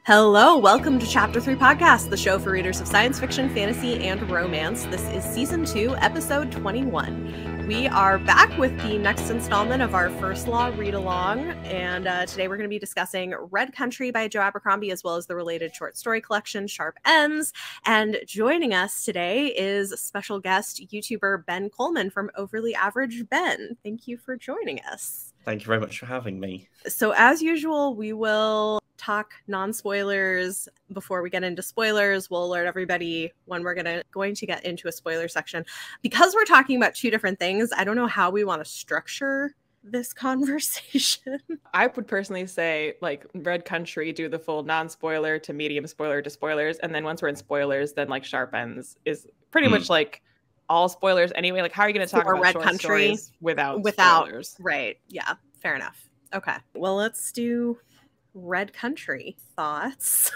Hello, welcome to Chapter 3 Podcast, the show for readers of science fiction, fantasy, and romance. This is Season 2, Episode 21. We are back with the next installment of our First Law read-along, and today we're going to be discussing Red Country by Joe Abercrombie, as well as the related short story collection, Sharp Ends. And joining us today is special guest YouTuber Ben Coleman from Overly Average Ben. Thank you for joining us. Thank you very much for having me. So as usual, we will talk non-spoilers before we get into spoilers. We'll alert everybody when we're going to get into a spoiler section. Because we're talking about two different things, I don't know how we want to structure this conversation. I would personally say, like, Red Country, do the full non-spoiler to medium spoiler to spoilers, and then once we're in spoilers, then like Sharp Ends is pretty much like all spoilers anyway. Like, how are you going to talk about Red short Country stories without spoilers? Right. Yeah, fair enough. Okay. Well, let's do Red Country. Thoughts?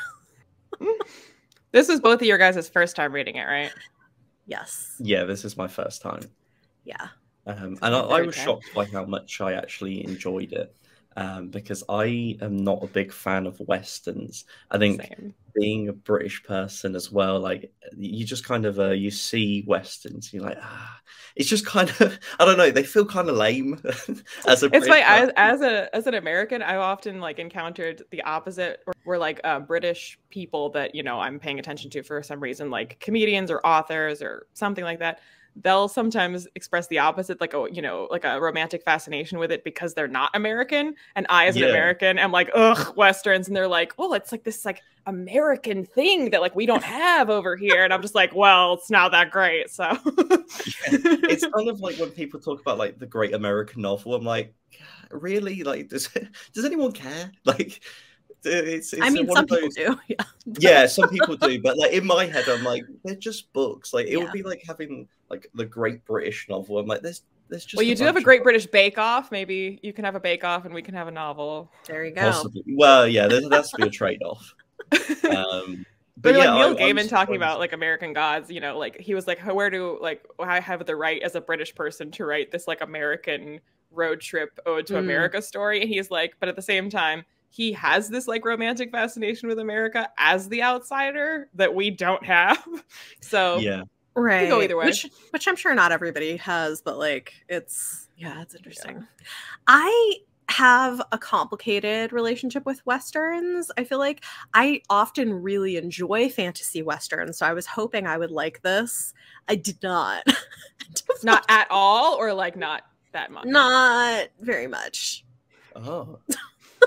This was both of your guys' first time reading it, right? Yes. Yeah, this is my first time. Yeah. And I was shocked by how much I actually enjoyed it. Because I am not a big fan of Westerns. I think being a British person as well, like, you just kind of you see Westerns, you're like, it's just kind of, I don't know, they feel kind of lame as a It's British like person. as an American, I've often like encountered the opposite, where like British people that, you know, I'm paying attention to for some reason, like comedians or authors or something like that, they'll sometimes express the opposite, like, you know, like a romantic fascination with it because they're not American. And I, as an American, am like, ugh, Westerns. And they're like, well, it's like this like American thing that like we don't have over here. And I'm just like, well, it's not that great. So It's kind of like when people talk about like the great American novel, I'm like, really? Like, does anyone care? Like, it's I mean, some people do. Yeah. Yeah, some people do, but like in my head, I'm like, they're just books. Like, it would be like having like the Great British Novel. I'm like, there's just. Well, you do have a Great British Bake Off. Maybe you can have a Bake Off, and we can have a novel. There you go. Possibly. Well, yeah, there has to be a trade-off. But yeah, like Neil Gaiman talking about like American Gods, you know, like he was like, I have the right as a British person to write this like American road trip ode to America story, and he's like, but at the same time, he has this like romantic fascination with America as the outsider that we don't have. So yeah, right. Go either way. Which I'm sure not everybody has, but like it's interesting. Yeah. I have a complicated relationship with Westerns. I feel like I often really enjoy fantasy Westerns, so I was hoping I would like this. I did not. Not at all, or like not that much? Not very much. Oh.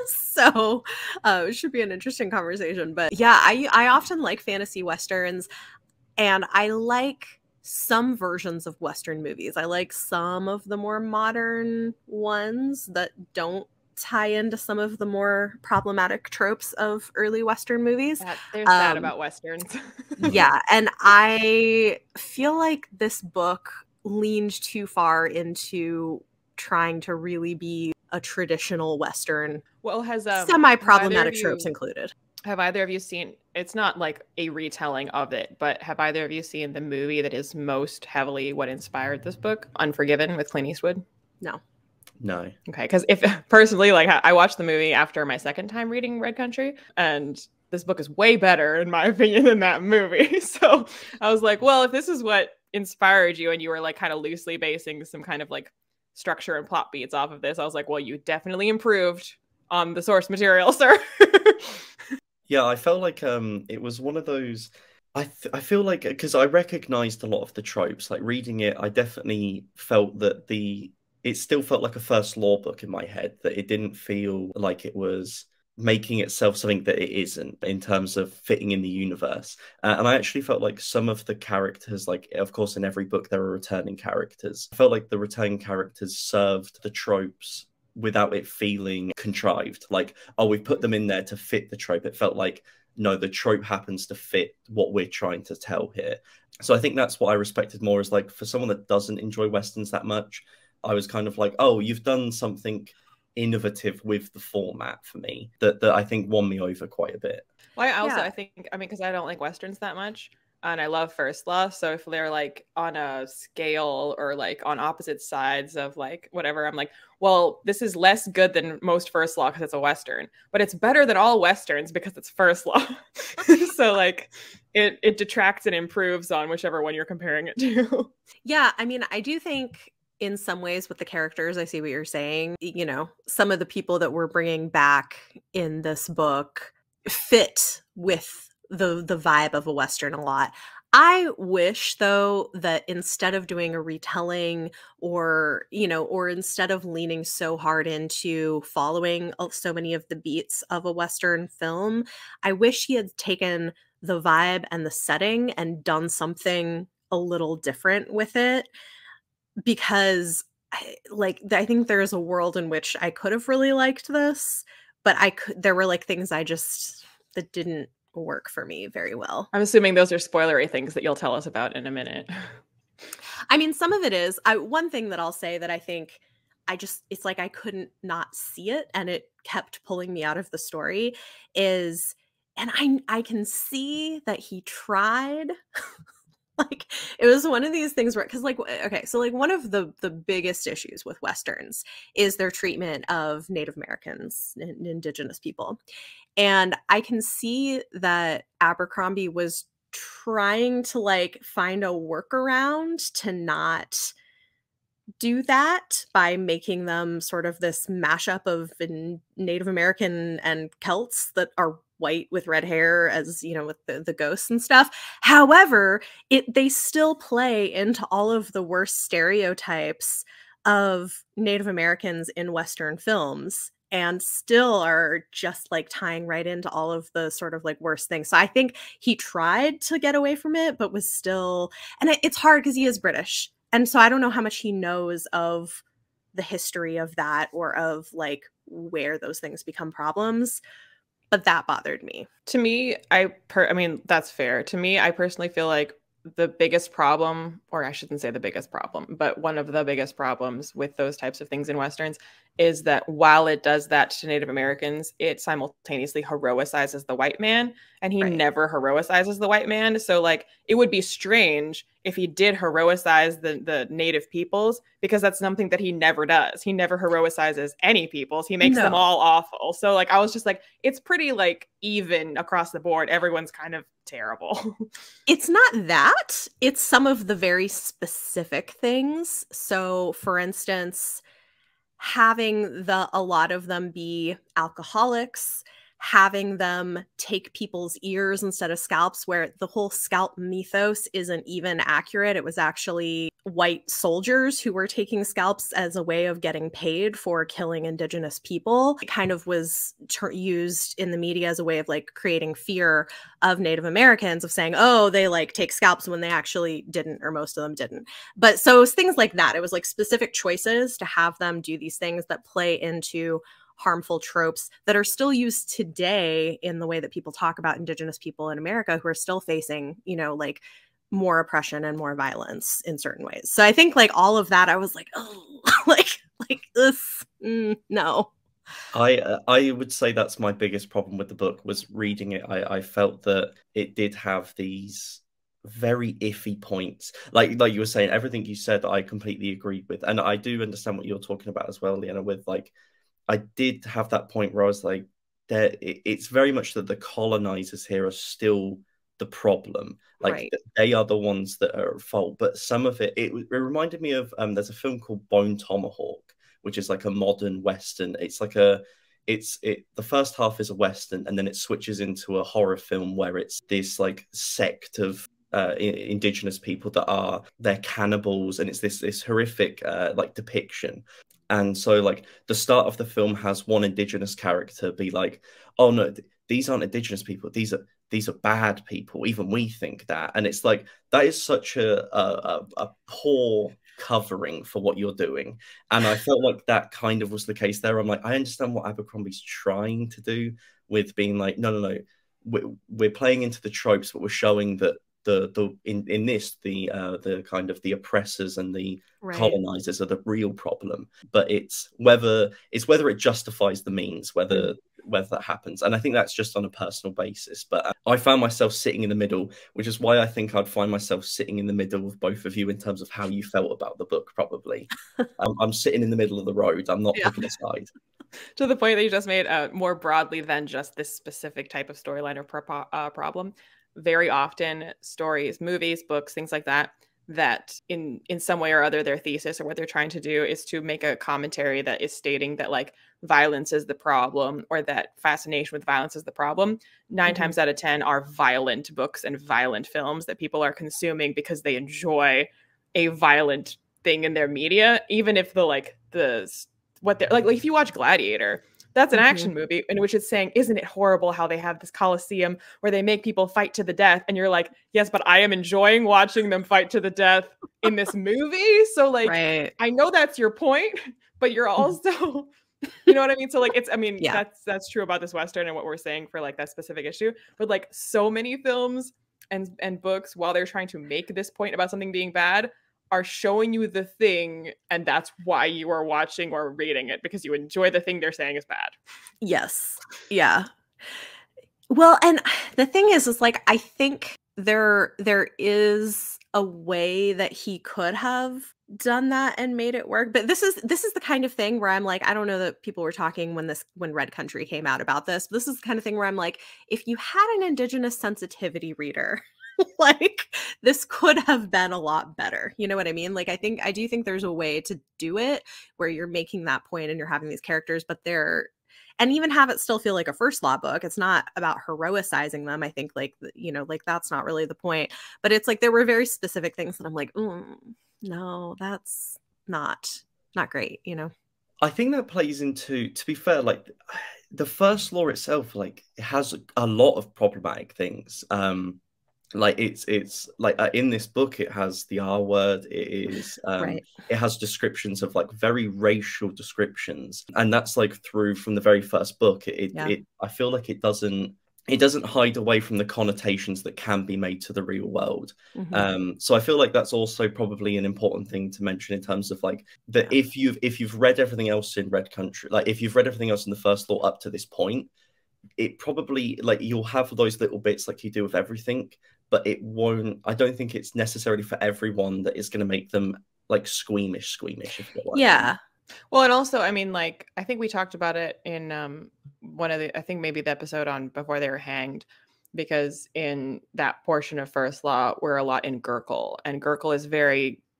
So it should be an interesting conversation. But yeah, I often like fantasy Westerns, and I like some versions of Western movies. I like some of the more modern ones that don't tie into some of the more problematic tropes of early Western movies. There's that about Westerns. Yeah, and I feel like this book leaned too far into trying to really be a traditional Western. Well, has semi-problematic tropes included. Have either of you seen, it's not like a retelling of it, but have either of you seen the movie that is most heavily what inspired this book, Unforgiven, with Clint Eastwood? No. Okay, because if personally, like, I watched the movie after my second time reading Red Country, and this book is way better, in my opinion, than that movie. So I was like, well, if this is what inspired you and you were like kind of loosely basing some kind of like structure and plot beats off of this, I was like, well, you definitely improved on the source material, sir. Yeah, I felt like it was one of those. I feel like, because I recognized a lot of the tropes. Like, reading it, I definitely felt that it still felt like a first law book in my head. That it didn't feel like it was making itself something that it isn't in terms of fitting in the universe. And I actually felt like some of the characters, like, of course, in every book there are returning characters. I felt like the returning characters served the tropes without it feeling contrived. Like, oh, we've put them in there to fit the trope. It felt like, no, the trope happens to fit what we're trying to tell here. So I think that's what I respected more, is like, for someone that doesn't enjoy Westerns that much, I was kind of like, oh, you've done something innovative with the format for me that I think won me over quite a bit. Well, I think, I mean, because I don't like Westerns that much, and I love first law. So if they're like on a scale or like on opposite sides of like whatever, I'm like, well, this is less good than most first law because it's a Western, but it's better than all Westerns because it's first law. So like it detracts and improves on whichever one you're comparing it to. Yeah, I mean, I do think in some ways with the characters, I see what you're saying. You know, some of the people that we're bringing back in this book fit with the vibe of a Western a lot. I wish, though, that instead of doing a retelling or, you know, or instead of leaning so hard into following so many of the beats of a Western film, I wish he had taken the vibe and the setting and done something a little different with it, because I think there is a world in which I could have really liked this, but there were like things that didn't work for me very well. I'm assuming those are spoilery things that you'll tell us about in a minute. I mean, some of it is. One thing that I'll say that I think it's like I couldn't not see it and it kept pulling me out of the story is, and I can see that he tried. Like, it was one of these things where, because like, okay, so like one of the biggest issues with Westerns is their treatment of Native Americans and indigenous people. And I can see that Abercrombie was trying to like find a workaround to not do that by making them sort of this mashup of Native American and Celts that are white with red hair, as you know, with the ghosts and stuff. However, they still play into all of the worst stereotypes of Native Americans in Western films, and still are just like tying right into all of the sort of like worst things. So I think he tried to get away from it, but was still, and it's hard because he is British. And so I don't know how much he knows of the history of that or of like where those things become problems. But that bothered me. To me, I mean, that's fair. To me, I personally feel like the biggest problem, or I shouldn't say the biggest problem, but one of the biggest problems with those types of things in Westerns is that while it does that to Native Americans, it simultaneously heroicizes the white man, and he never heroicizes the white man. So like, it would be strange if he did heroicize the Native peoples, because that's something that he never does. He never heroicizes any peoples. He makes them all awful. So like, I was just like, it's pretty like even across the board. Everyone's kind of terrible. It's not that. It's some of the very specific things. So for instance, having a lot of them be alcoholics, having them take people's ears instead of scalps, where the whole scalp mythos isn't even accurate. It was actually white soldiers who were taking scalps as a way of getting paid for killing indigenous people. It kind of was used in the media as a way of like creating fear of Native Americans, of saying, oh, they like take scalps, when they actually didn't, or most of them didn't. But so it was things like that. It was like specific choices to have them do these things that play into harmful tropes that are still used today in the way that people talk about indigenous people in America, who are still facing, you know, like more oppression and more violence in certain ways. So I think like all of that, I was like, oh, like this, no. I would say that's my biggest problem with the book, was reading it. I felt that it did have these very iffy points. Like you were saying, everything you said I completely agreed with. And I do understand what you're talking about as well, Leanna, with like, I did have that point where I was like, it's very much that the colonizers here are still the problem. Like they are the ones that are at fault. But some of it reminded me of there's a film called Bone Tomahawk, which is like a modern Western. It's like the first half is a Western, and then it switches into a horror film where it's this like sect of indigenous people they're cannibals, and it's this horrific like depiction. And so like the start of the film has one indigenous character be like, oh no, these aren't indigenous people, these are bad people, even we think that. And it's like, that is such a poor covering for what you're doing. And I felt like that kind of was the case there. I'm like, I understand what Abercrombie's trying to do with being like, no, we're playing into the tropes, but we're showing that in this the kind of the oppressors and the colonizers are the real problem. But it's whether it justifies the means, whether whether that happens. And I think that's just on a personal basis. But I found myself sitting in the middle, which is why I think I'd find myself sitting in the middle of both of you in terms of how you felt about the book, probably. I'm sitting in the middle of the road. I'm not picking a side. To the point that you just made, more broadly than just this specific type of storyline or problem, very often stories, movies, books, things like that, that in some way or other their thesis or what they're trying to do is to make a commentary that is stating that like violence is the problem, or that fascination with violence is the problem. 9 times out of 10 are violent books and violent films that people are consuming because they enjoy a violent thing in their media, even if what they're like if you watch Gladiator, that's an action movie in which it's saying, isn't it horrible how they have this Colosseum where they make people fight to the death? And you're like, yes, but I am enjoying watching them fight to the death in this movie. So like, I know that's your point, but you're also, you know what I mean? So like, that's true about this Western and what we're saying for like that specific issue. But like so many films and books, while they're trying to make this point about something being bad, are showing you the thing, and that's why you are watching or reading it, because you enjoy the thing they're saying is bad. Yes. Yeah. Well, and the thing is like, I think there is a way that he could have done that and made it work. But this is the kind of thing where I'm like, I don't know that people were talking when Red Country came out about this. This is the kind of thing where I'm like, if you had an Indigenous sensitivity reader, like this could have been a lot better. You know what I mean? Like, I do think there's a way to do it where you're making that point and you're having these characters, but and even have it still feel like a first law book. It's not about heroicizing them. I think like, you know, like that's not really the point, but it's like, there were very specific things that I'm like, no, that's not great. You know? I think that plays into, to be fair, like the first law itself, like it has a lot of problematic things. Like it's like in this book, it has the R word. It is it has descriptions of like very racial descriptions, and that's like from the very first book. I feel like it doesn't hide away from the connotations that can be made to the real world. So I feel like that's also probably an important thing to mention in terms of like that if you've read everything else in Red Country, like if you've read everything else in the first law up to this point, it probably like you'll have those little bits like you do with everything. But it won't. I don't think it's necessarily for everyone that is going to make them like squeamish. If you're like Well, and also, I mean, like I think we talked about it in one of the, I think maybe the episode on Before They Were Hanged, because in that portion of First Law, we're a lot in Gothel, and Gothel is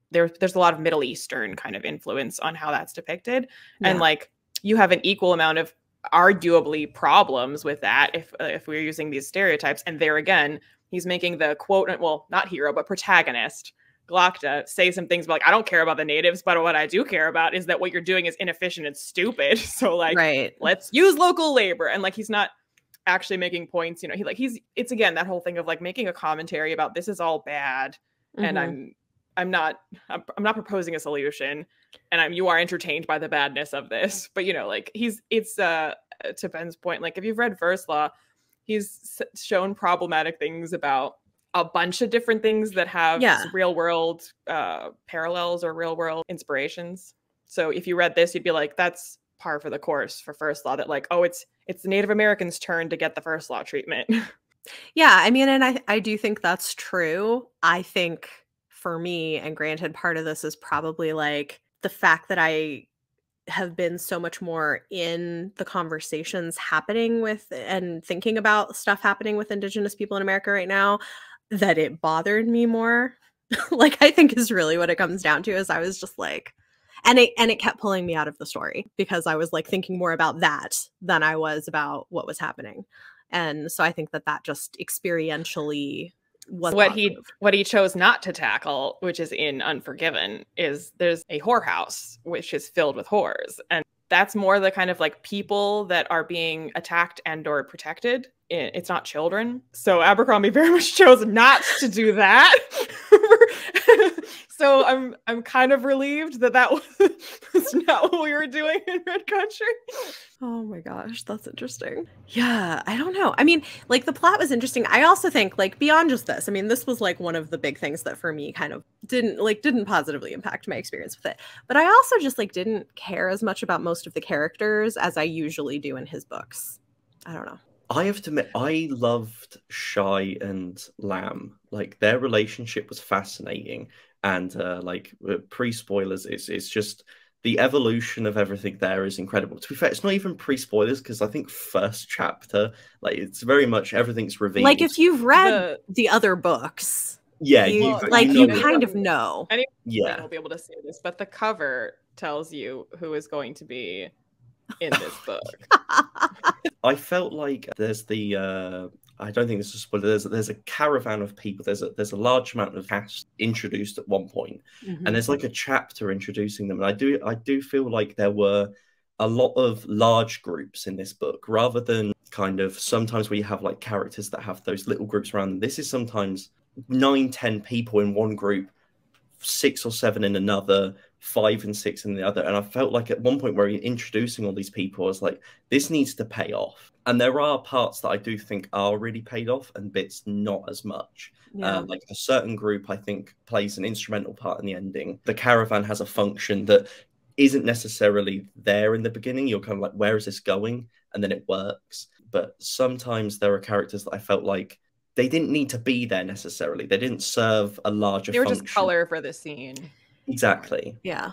there's a lot of Middle Eastern kind of influence on how that's depicted, and like you have an equal amount of arguably problems with that if we're using these stereotypes, and there again. He's making the quote, well, not hero, but protagonist, Glokta, say some things about like, I don't care about the natives, but what I do care about is that what you're doing is inefficient and stupid. So like, let's use local labor. And like, he's not actually making points, you know, it's again, that whole thing of like making a commentary about this is all bad. And I'm not proposing a solution, and you are entertained by the badness of this. But you know, like it's to Ben's point, like if you've read First Law, he's shown problematic things about a bunch of different things that have real world parallels or real world inspirations. So if you read this, you'd be like, that's par for the course for First Law, that like, oh, it's the Native Americans' turn to get the First Law treatment. Yeah, I mean, and I do think that's true. I think for me, and granted, part of this is probably like the fact that I have been so much more in the conversations happening with and thinking about stuff happening with Indigenous people in America right now, that it bothered me more. Like, I think is really what it comes down to, is I was just like, and it kept pulling me out of the story because I was like thinking more about that than I was about what was happening. And so I think that just experientially was what he chose not to tackle, which is in Unforgiven, is there's a whorehouse which is filled with whores, and that's more the kind of like people that are being attacked and or protected. It's not children. So Abercrombie very much chose not to do that. So I'm kind of relieved that was not what we were doing in Red Country. Oh my gosh, that's interesting. Yeah, I don't know. I mean, like the plot was interesting. I also think like beyond just this, I mean, this was like one of the big things that for me kind of didn't positively impact my experience with it. But I also just like didn't care as much about most of the characters as I usually do in his books. I don't know. I have to admit, I loved Shy and Lamb. Like their relationship was fascinating, and pre-spoilers, it's just the evolution of everything there is incredible. To be fair, it's not even pre-spoilers because I think first chapter, like it's very much everything's revealed. Like if you've read the other books, yeah, you kind of know. Anyone will be able to see this, but the cover tells you who is going to be in this book. I felt like there's the I don't think this is a spoiler. There's a caravan of people. There's a large amount of cast introduced at one point, and there's like a chapter introducing them. And I do feel like there were a lot of large groups in this book, rather than kind of sometimes where you have like characters that have those little groups around them. This is sometimes 9-10 people in one group, 6 or 7 in another, 5 and 6 in the other. And I felt like at one point where you're introducing all these people, I was like, this needs to pay off. And there are parts that I do think are really paid off and bits not as much. Yeah. Like a certain group, I think, plays an instrumental part in the ending. The caravan has a function that isn't necessarily there in the beginning. You're kind of like, where is this going? And then it works. But sometimes there are characters that I felt like they didn't need to be there necessarily. They didn't serve a larger function. They were just color for the scene. Exactly. Yeah.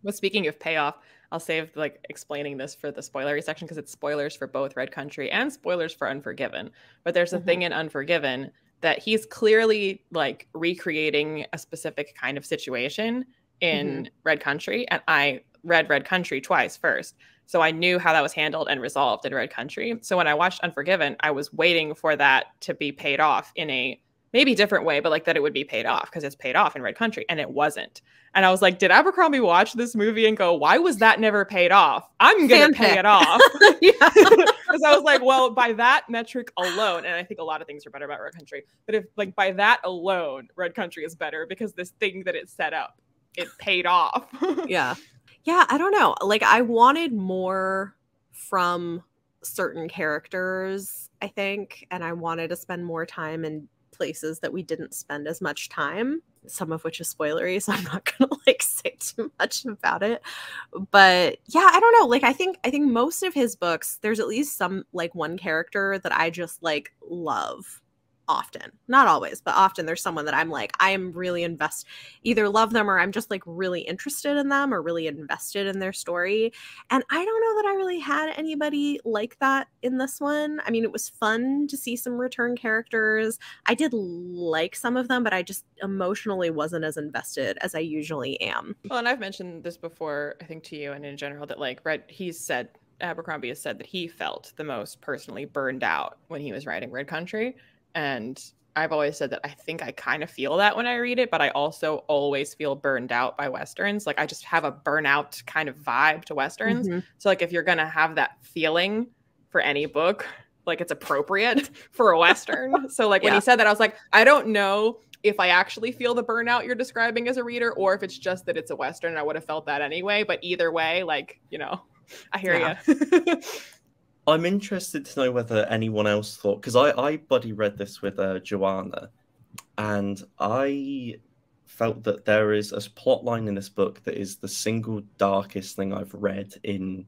Well, speaking of payoff, I'll save like explaining this for the spoilery section because it's spoilers for both Red Country and spoilers for Unforgiven. But there's a thing in Unforgiven that he's clearly like recreating a specific kind of situation in Red Country. And I read Red Country twice first. So I knew how that was handled and resolved in Red Country. So when I watched Unforgiven, I was waiting for that to be paid off in a maybe different way, but like that it would be paid off because it's paid off in Red Country, and it wasn't. And I was like, did Abercrombie watch this movie and go, why was that never paid off? I'm going to pay it off. Because I was like, well, by that metric alone, and I think a lot of things are better about Red Country, but if like by that alone, Red Country is better because this thing that it set up, it paid off. Yeah, I don't know. Like I wanted more from certain characters, I think, and I wanted to spend more time in places that we didn't spend as much time, some of which is spoilery, so I'm not gonna like say too much about it. But yeah, I don't know, like I think most of his books, there's at least some like one character that I just like love. Often, not always, but often there's someone that I'm like, I am really either love them or I'm just like really interested in them or really invested in their story. And I don't know that I really had anybody like that in this one. I mean, it was fun to see some return characters. I did like some of them, but I just emotionally wasn't as invested as I usually am. Well, and I've mentioned this before, I think to you and in general, that like Abercrombie has said that he felt the most personally burned out when he was writing Red Country. And I've always said that I think I kind of feel that when I read it, but I also always feel burned out by Westerns. Like I just have a burnout kind of vibe to Westerns. So like if you're going to have that feeling for any book, like it's appropriate for a Western. So like when he said that, I was like, I don't know if I actually feel the burnout you're describing as a reader or if it's just that it's a Western and I would have felt that anyway. But either way, like, you know, I hear you. I'm interested to know whether anyone else thought, because I buddy read this with Joanna, and I felt that there is a plot line in this book that is the single darkest thing I've read in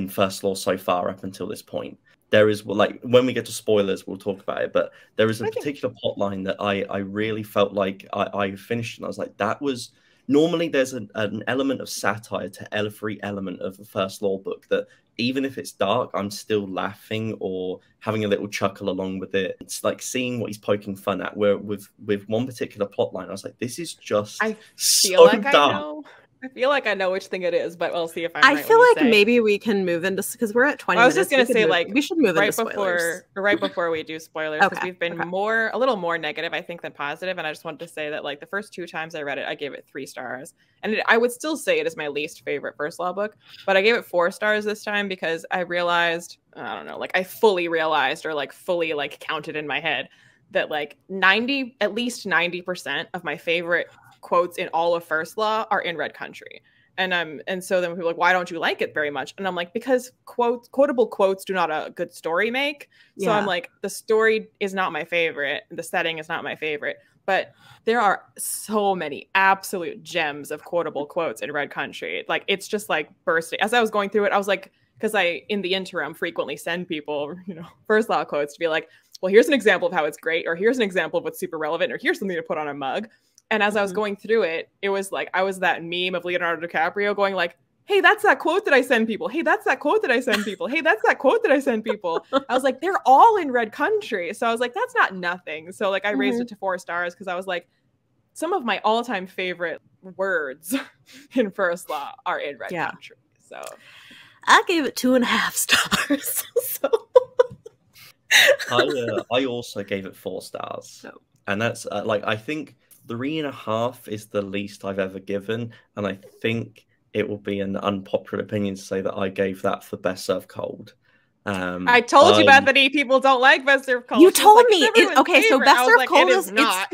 First Law so far up until this point. There is, like, when we get to spoilers, we'll talk about it, but there is a particular plot line that I really felt like I finished, and I was like, that was... Normally, there's an element of satire to every element of a First Law book that even if it's dark, I'm still laughing or having a little chuckle along with it. It's like seeing what he's poking fun at. Where with one particular plot line, I was like, this is just so dark. I feel like I know which thing it is, but we'll see if I'm right. I feel like maybe we can move into, because we're at 20 minutes. I was just going to say, like, we should move into spoilers. Right before we do spoilers, because we've been a little more negative, I think, than positive. And I just wanted to say that, like, the first 2 times I read it, I gave it 3 stars. And I would still say it is my least favorite First Law book, but I gave it 4 stars this time because I realized, I don't know, like, I fully realized or, like, fully, like, counted in my head that, like, at least 90% of my favorite quotes in all of First Law are in Red Country. And so then people are like, why don't you like it very much? And I'm like, because quotable quotes do not a good story make. So I'm like, the story is not my favorite. The setting is not my favorite. But there are so many absolute gems of quotable quotes in Red Country. Like, it's just like bursting. As I was going through it, I was like, because I, in the interim, frequently send people, first law quotes to be like, well, here's an example of how it's great, or here's an example of what's super relevant, or here's something to put on a mug. And as I was going through it, it was like, I was that meme of Leonardo DiCaprio going like, hey, that's that quote that I send people. Hey, that's that quote that I send people. Hey, that's that quote that I send people. I was like, they're all in Red Country. So I was like, that's not nothing. So like I raised it to 4 stars because I was like, some of my all-time favorite words in first law are in Red Country. So I gave it 2.5 stars. So I also gave it 4 stars. And that's I think 3.5 is the least I've ever given. And I think it will be an unpopular opinion to say that I gave that for Best Served Cold. I told you, Bethany, people don't like Best Served Cold. You told me. Okay, so Best Served Cold is not.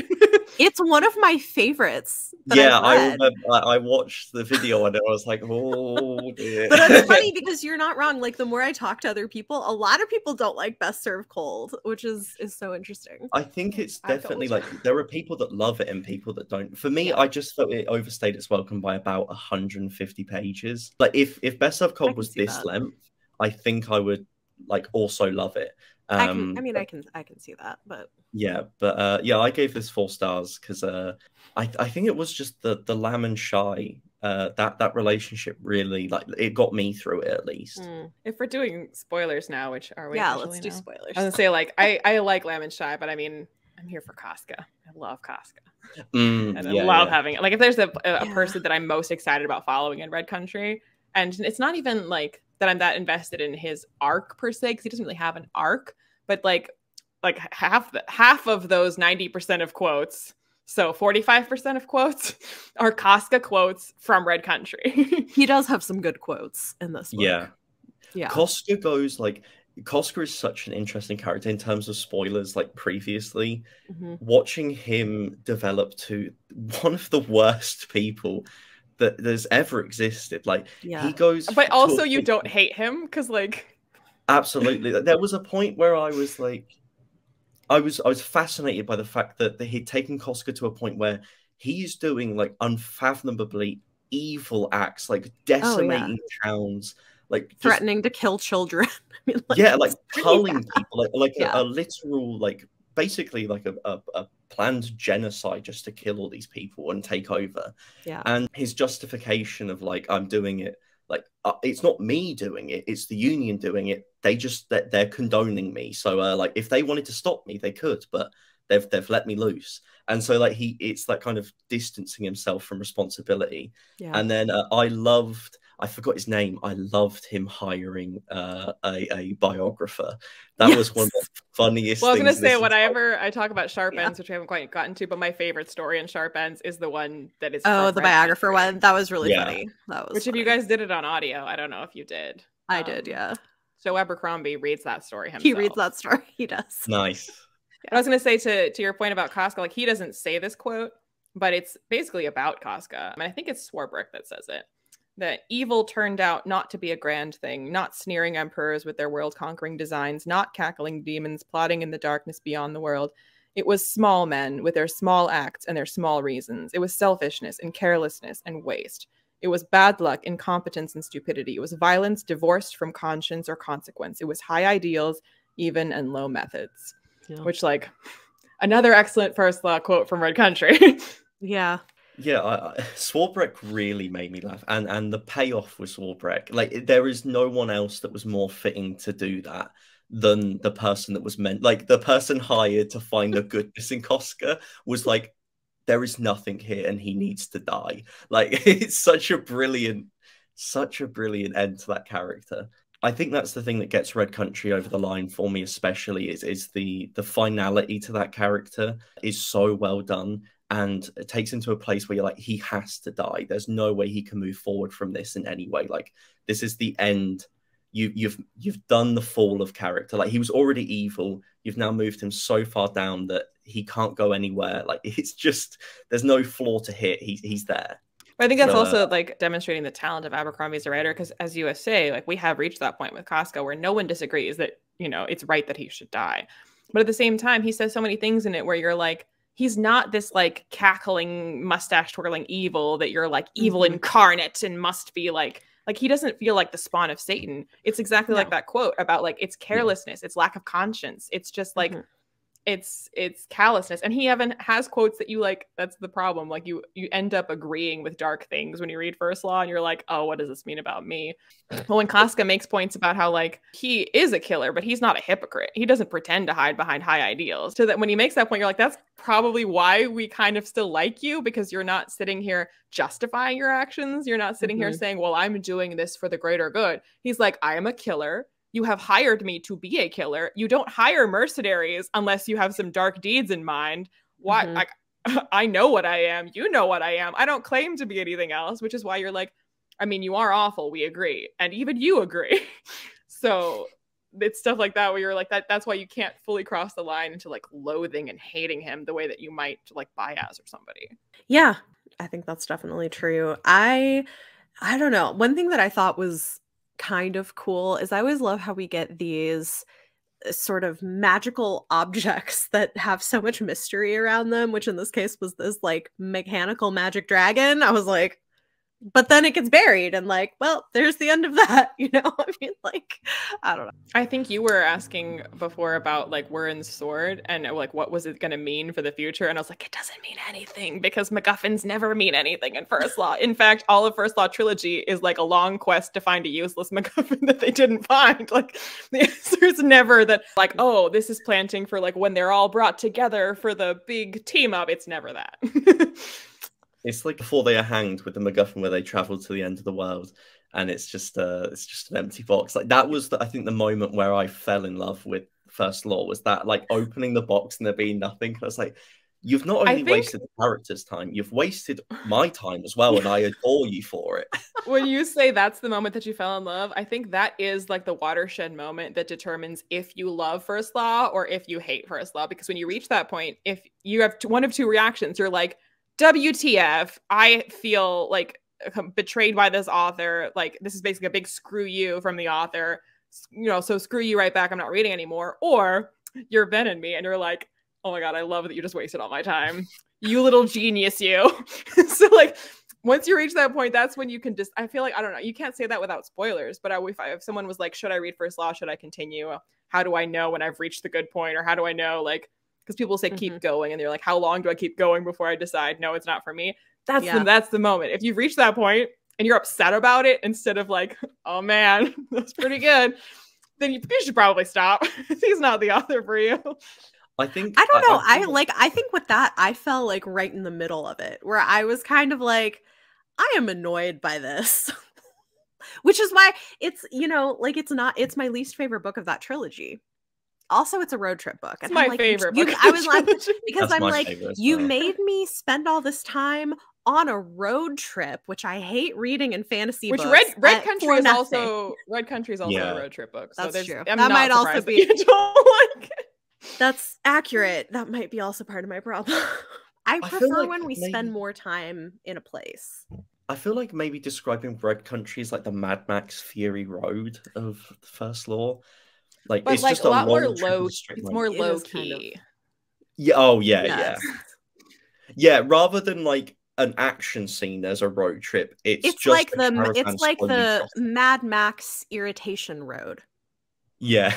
It's one of my favorites. I remember. I watched the video and I was like, oh dear. But it's funny because you're not wrong. Like the more I talk to other people, a lot of people don't like Best Served Cold, which is so interesting. I think it's definitely like there are people that love it and people that don't. For me, I just felt it overstayed its welcome by about 150 pages. Like if Best Served Cold was this length, I think I would also love it. I can see that, but I gave this 4 stars because I think it was just the Lamb and Shy that relationship really it got me through it at least. If we're doing spoilers now, which are we? Yeah, let's do spoilers. I was gonna say I like Lamb and Shy, but I mean I'm here for Casca. I love Casca. And I love having it. Like if there's a person that I'm most excited about following in Red Country, and it's not even like that I'm that invested in his arc per se, because he doesn't really have an arc, but like half of those 90% of quotes, so 45% of quotes are Casca quotes from Red Country. He does have some good quotes in this book. Yeah. Casca is such an interesting character in terms of spoilers. Like previously, watching him develop to one of the worst people that there's ever existed. He goes, but also you don't hate him because absolutely. There was a point where I was like, I was fascinated by the fact that he'd taken Casca to a point where he's doing unfathomably evil acts, decimating towns, threatening to kill children. I mean, culling people, a literal, basically a planned genocide just to kill all these people and take over. Yeah. And his justification of I'm doing it, it's not me doing it, it's the union doing it. They're condoning me. So if they wanted to stop me, they could, but they've let me loose. And so it's kind of distancing himself from responsibility. Yeah. And then I forgot his name. I loved him hiring a biographer. That was one of the funniest things. Well, I was going to say, whenever I talk about Sharp Ends, which we haven't quite gotten to, but my favorite story in Sharp Ends is the one that is the biographer one. That was really funny. Which if you guys did it on audio, I don't know if you did. I did, yeah. Joe Abercrombie reads that story himself. He reads that story. He does. Nice. I was going to say to your point about Casca, he doesn't say this quote, but it's basically about Casca. I mean, I think it's Swarbrick that says it. That evil turned out not to be a grand thing, not sneering emperors with their world-conquering designs, not cackling demons plotting in the darkness beyond the world. It was small men with their small acts and their small reasons. It was selfishness and carelessness and waste. It was bad luck, incompetence, and stupidity. It was violence divorced from conscience or consequence. It was high ideals, even and low methods. Yeah. Which, another excellent first law quote from Red Country. Yeah. Yeah, Swarbrick really made me laugh, and the payoff with Swarbrick, there is no one else that was more fitting to do that than the person that was meant. The person hired to find the goodness in Casca was there is nothing here, and he needs to die. It's such a brilliant end to that character. I think that's the thing that gets Red Country over the line for me, especially is the finality to that character is so well done. And it takes him to a place where you're he has to die. There's no way he can move forward from this in any way. This is the end. You've done the fall of character. He was already evil. You've now moved him so far down that he can't go anywhere. It's just, there's no floor to hit. He's there. But I think that's also demonstrating the talent of Abercrombie as a writer, because as you say, we have reached that point with Casca where no one disagrees that, it's right that he should die. But at the same time, he says so many things in it where you're he's not this cackling, mustache twirling evil that you're evil incarnate and must be Like, he doesn't feel like the spawn of Satan. It's exactly like that quote about like, it's carelessness, it's lack of conscience. It's just like, it's callousness. And he even has quotes that you like, that's the problem. Like you end up agreeing with dark things when you read First Law, and you're like, oh, what does this mean about me? Well, when Casca makes points about how like he is a killer, but he's not a hypocrite. He doesn't pretend to hide behind high ideals. So that when he makes that point, you're like, that's probably why we kind of still like you, because you're not sitting here justifying your actions. You're not sitting here saying, well, I'm doing this for the greater good. He's like, I am a killer. You have hired me to be a killer. You don't hire mercenaries unless you have some dark deeds in mind. Why? I know what I am. You know what I am. I don't claim to be anything else, which is why you're like, I mean, you are awful. We agree. And even you agree. So it's stuff like that where you're like, that's why you can't fully cross the line into like loathing and hating him the way that you might like Bias or somebody. Yeah, I think that's definitely true. I don't know. One thing that I thought was kind of cool is I always love how we get these sort of magical objects that have so much mystery around them, which in this case was this like mechanical magic dragon. I was like, but then it gets buried and like, well, there's the end of that, you know? I mean, like, I don't know. I think you were asking before about like Warren's sword and like what was it going to mean for the future, and I was like, it doesn't mean anything because MacGuffins never mean anything in First Law. In fact, all of First Law trilogy is like a long quest to find a useless MacGuffin that they didn't find. Like the answer is never that like, oh, this is planting for like when they're all brought together for the big team up. It's never that. It's like before they are hanged with the MacGuffin where they travel to the end of the world, and it's just an empty box. Like that was I think the moment where I fell in love with First Law, was that like opening the box and there being nothing. I was like, you've not only wasted the character's time, you've wasted my time as well, and I adore you for it. When you say that's the moment that you fell in love, I think that is like the watershed moment that determines if you love First Law or if you hate First Law. Because when you reach that point, if you have one of two reactions, you're like, WTF, I feel like betrayed by this author. Like this is basically a big screw you from the author. You know, so screw you right back. I'm not reading anymore. Or you're Ben and me and you're like, oh my God, I love that you just wasted all my time. You little genius, you. So like once you reach that point, that's when you can just, I feel like, I don't know, you can't say that without spoilers, but if someone was like, should I read First Law? Should I continue? How do I know when I've reached the good point? Or how do I know like, because people say keep going and they're like, how long do I keep going before I decide no, it's not for me? That's the moment. If you've reached that point and you're upset about it instead of like, oh man, that's pretty good, then you should probably stop. He's not the author for you. I think I don't know. I think with that, I fell like right in the middle of it where I was kind of like, I am annoyed by this. Which is why it's, you know, like it's my least favorite book of that trilogy. Also, it's a road trip book. It's my favorite book. I was like, because That's I'm like, you well. made me spend all this time on a road trip, which I hate reading in fantasy books. Which Red Country is also a road trip book. So that's true. I'm that might also be. You don't like it. That's accurate. That might be also part of my problem. I prefer like when we spend more time in a place. I feel like maybe describing Red Country is like the Mad Max Fury Road of the First Law. Like, but it's like just a lot more low. It's more low key. Kind of... Yeah. Oh yeah. Yeah. Rather than like an action scene as a road trip, it's just like the Mad Max Irritation Road. Yeah.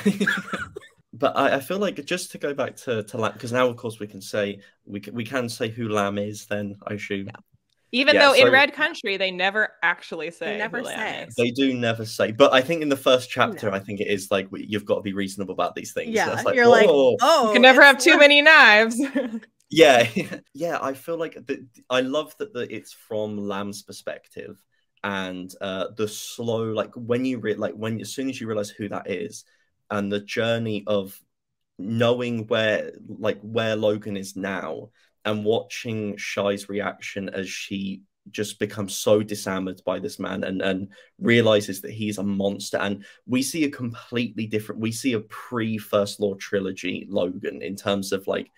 But I feel like, just to go back to Lamb, because now of course we can say who Lamb is. Then I assume. Yeah. Even though in Red Country, they never actually say. They never say. They do never say. But I think in the first chapter, I think it is like, you've got to be reasonable about these things. Yeah, like, you're like, oh, you can never have too many knives. Yeah. I feel like I love that it's from Lamb's perspective, and the slow, like as soon as you realize who that is, and the journey of knowing where Logan is now, and watching Shai's reaction as she just becomes so disarmed by this man and realizes that he's a monster. And we see a completely different, we see a pre-First Law trilogy Logan in terms of like,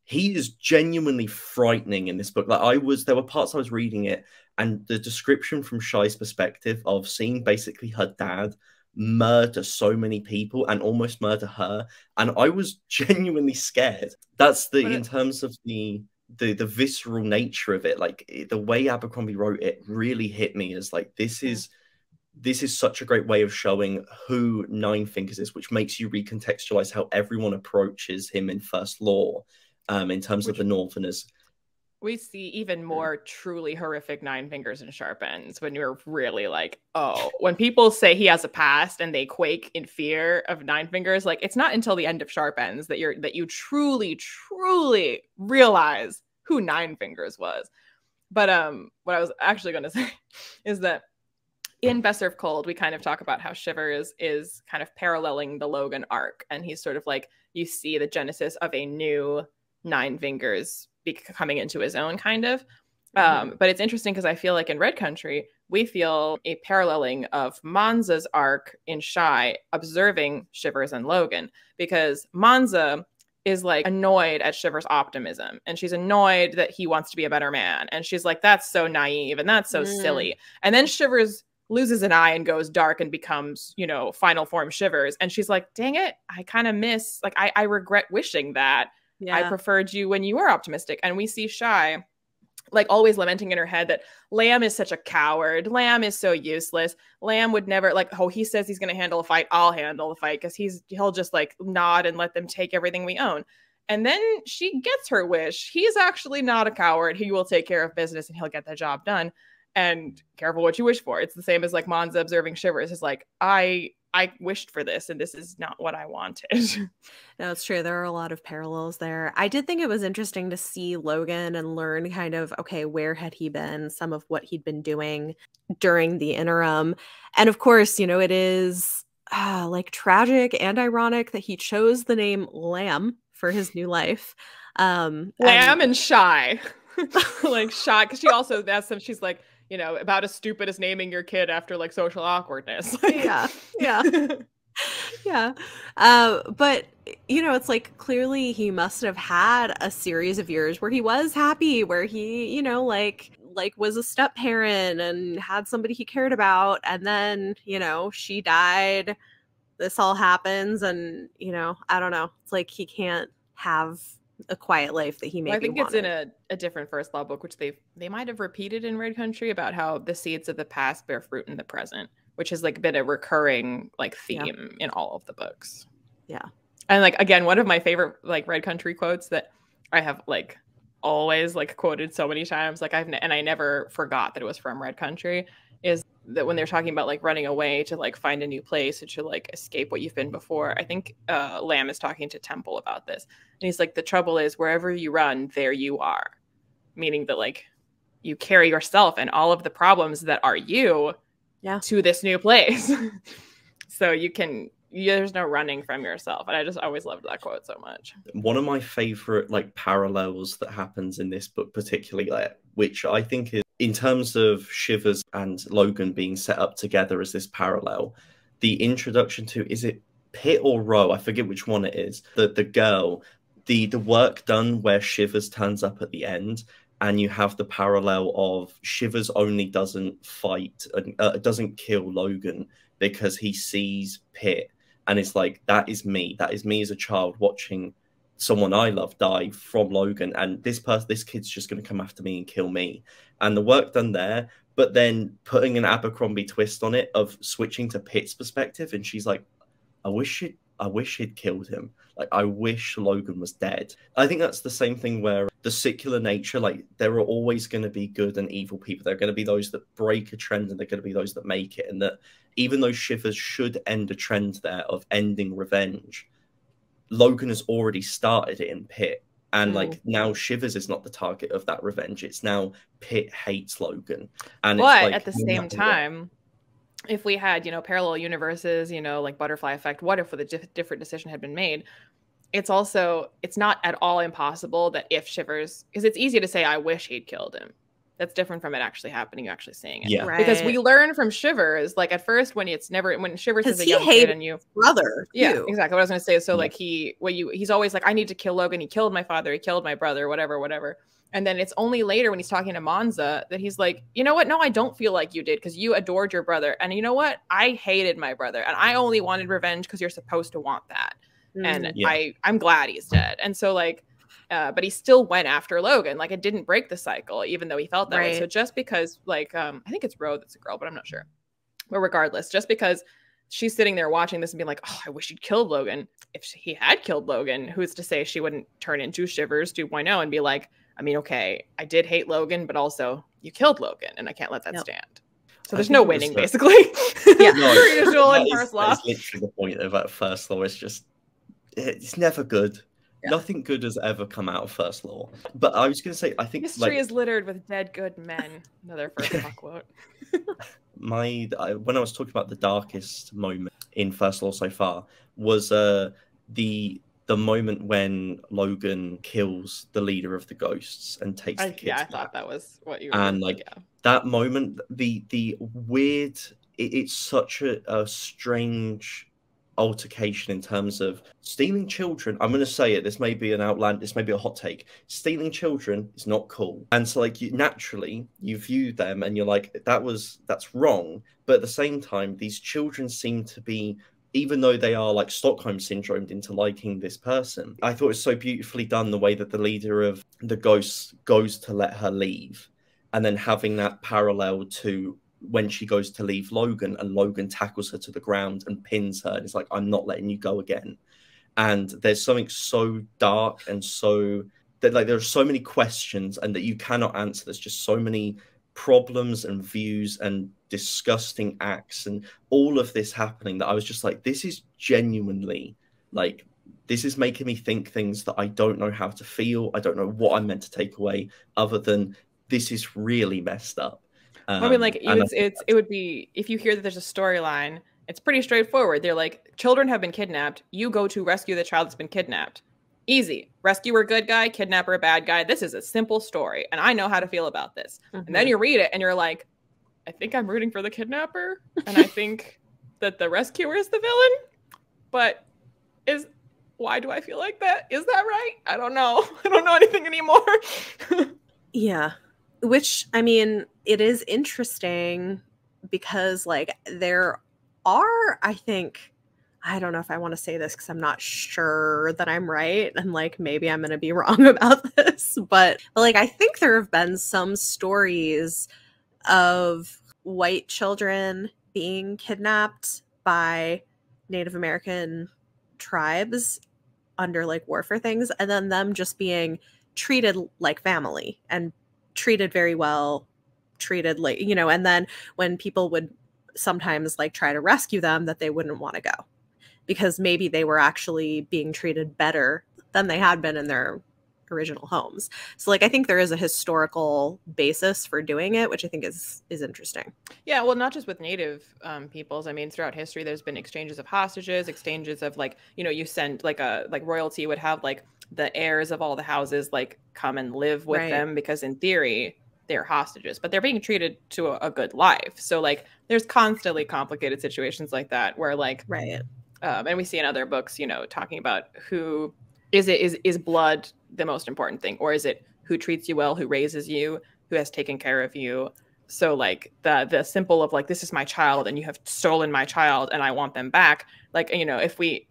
he is genuinely frightening in this book. Like there were parts I was reading it, and the description from Shai's perspective of seeing basically her dad murder so many people and almost murder her, and I was genuinely scared. That's in terms of the visceral nature of it. Like the way Abercrombie wrote it really hit me as like, this is this is such a great way of showing who Nine Fingers is, which makes you recontextualize how everyone approaches him in First Law, in terms of the Northerners. We see even more truly horrific Nine Fingers and Sharp Ends when you're really like, oh, when people say he has a past and they quake in fear of Nine Fingers, like it's not until the end of Sharp Ends that you truly realize who Nine Fingers was. But what I was actually going to say is that in Best Served Cold, we kind of talk about how Shivers is kind of paralleling the Logan arc, and he's sort of like, you see the genesis of a new Nine Fingers coming into his own, kind of. But it's interesting because I feel like in Red Country, we feel a paralleling of Manza's arc in Shy observing Shivers and Logan, because Manza is like annoyed at Shivers' optimism, and she's annoyed that he wants to be a better man, and she's like, that's so naive and that's so silly. And then Shivers loses an eye and goes dark and becomes, you know, final form Shivers, and she's like, dang it, I kind of miss, like, I regret wishing that I preferred you when you were optimistic. And we see Shy like always lamenting in her head that Lamb is such a coward. Lamb is so useless. Lamb would never, like, oh, he says he's going to handle a fight. I'll handle the fight, because he'll just like nod and let them take everything we own. And then she gets her wish. He's actually not a coward. He will take care of business and he'll get the job done. And careful what you wish for. It's the same as like Manza observing Shivers. It's like, I wished for this, and this is not what I wanted. No, it's true. There are a lot of parallels there. I did think it was interesting to see Logan and learn kind of, okay, where had he been, some of what he'd been doing during the interim. And of course, you know, it is like tragic and ironic that he chose the name Lamb for his new life. Lamb and Shy. Like Shy, because she also asks him, she's like, you know, about as stupid as naming your kid after like social awkwardness. Yeah. But you know, it's like clearly he must have had a series of years where he was happy, where he, you know, like was a step parent and had somebody he cared about, and then, you know, she died, this all happens, and, you know, I don't know, it's like he can't have a quiet life that he maybe I think wanted. It's in a different First Law book, which they might have repeated in Red Country, about how the seeds of the past bear fruit in the present, which has like been a recurring like theme in all of the books. Yeah. And like, again, one of my favorite like Red Country quotes that I have like always like quoted so many times, like and I never forgot that it was from Red Country, is that when they're talking about like running away to like find a new place or to like escape what you've been before, I think Lamb is talking to Temple about this, and he's like, the trouble is wherever you run, there you are, meaning that like you carry yourself and all of the problems that are you to this new place. So there's no running from yourself. And I just always loved that quote so much. One of my favorite like parallels that happens in this book particularly, which I think is, in terms of Shivers and Logan being set up together as this parallel, the introduction to, is it Pitt or Roe? I forget which one it is. The girl, the work done where Shivers turns up at the end, and you have the parallel of Shivers only doesn't fight, doesn't kill Logan because he sees Pitt, and it's like, that is me. That is me as a child watching someone I love die from Logan, and this kid's just going to come after me and kill me. And the work done there, but then putting an Abercrombie twist on it of switching to Pitt's perspective, and she's like, I wish he'd killed him. Like, I wish Logan was dead. I think that's the same thing where the secular nature, like, there are always going to be good and evil people. There are going to be those that break a trend, and there are going to be those that make it. And that even though Shivers should end a trend there of ending revenge, Logan has already started it in Pitt. And like, now Shivers is not the target of that revenge. It's now Pitt hates Logan. And but it's like, at the same time, if we had, you know, parallel universes, you know, like butterfly effect, what if with a different decision had been made? It's not at all impossible that if Shivers, because it's easy to say, I wish he'd killed him. That's different from it actually happening, you actually seeing it. Yeah. Right. Because we learn from Shivers, like at first when Shivers is a young kid and you brother. Yeah, too. exactly what I was gonna say. So like he's always like, I need to kill Logan, he killed my father, he killed my brother, whatever. And then it's only later when he's talking to Manza that he's like, you know what? No, I don't feel like you did, because you adored your brother. And you know what? I hated my brother, and I only wanted revenge because you're supposed to want that. And I'm glad he's dead. And so like, but he still went after Logan. Like, it didn't break the cycle, even though he felt that way. So just because like, I think it's Roe that's a girl, but I'm not sure. But regardless, just because she's sitting there watching this and being like, oh, I wish he'd killed Logan. If he had killed Logan, who's to say she wouldn't turn into Shivers 2.0 and be like, I mean, okay, I did hate Logan, but also you killed Logan and I can't let that stand. So there's no winning, basically. Yeah. Per usual in First Law. That's literally the point of that First Law. It's never good. Yeah. Nothing good has ever come out of First Law. But I was going to say, I think history is littered with dead good men. Another First Law quote. When I was talking about the darkest moment in First Law so far was the moment when Logan kills the leader of the ghosts and takes the kids. Yeah, I thought that was what you were and that moment, the weird, it's such a strange altercation in terms of stealing children. I'm going to say it, this may be an outland, this may be a hot take. Stealing children is not cool. And so like naturally you view them and you're like, that's wrong. But at the same time, these children seem to be, even though they are like Stockholm syndromed into liking this person. I thought it was so beautifully done the way that the leader of the ghosts goes to let her leave, and then having that parallel to when she goes to leave Logan and Logan tackles her to the ground and pins her and it's like, I'm not letting you go again. And there's something so dark and so that like there are so many questions and that you cannot answer. There's just so many problems and views and disgusting acts and all of this happening that I was just like, this is genuinely like, this is making me think things that I don't know how to feel. I don't know what I'm meant to take away other than this is really messed up. I mean, like, it would be, if you hear that there's a storyline, it's pretty straightforward. They're like, children have been kidnapped. You go to rescue the child that's been kidnapped. Easy. Rescuer a good guy, kidnapper a bad guy. This is a simple story. And I know how to feel about this. And then you read it and you're like, I think I'm rooting for the kidnapper. And I think that the rescuer is the villain. But why do I feel like that? Is that right? I don't know. I don't know anything anymore. Yeah. Which, I mean, it is interesting because, like, there are, I think, I don't know if I want to say this because I'm not sure that I'm right. And, like, maybe I'm going to be wrong about this. But, like, I think there have been some stories of white children being kidnapped by Native American tribes under, like, warfare things. And then them just being treated like family and treated very well, treated like, you know, and then when people would sometimes like try to rescue them, that they wouldn't want to go because maybe they were actually being treated better than they had been in their original homes. So like I think there is a historical basis for doing it, which I think is interesting. Yeah, well, not just with Native peoples. I mean, throughout history, there's been exchanges of hostages, exchanges of like, you know, you send like royalty would have like the heirs of all the houses like come and live with them because in theory they're hostages, but they're being treated to a good life. So like there's constantly complicated situations like that where like and we see in other books, you know, talking about who is blood the most important thing, or is it who treats you well, who raises you, who has taken care of you. So like the simple of like, this is my child and you have stolen my child and I want them back. Like, you know,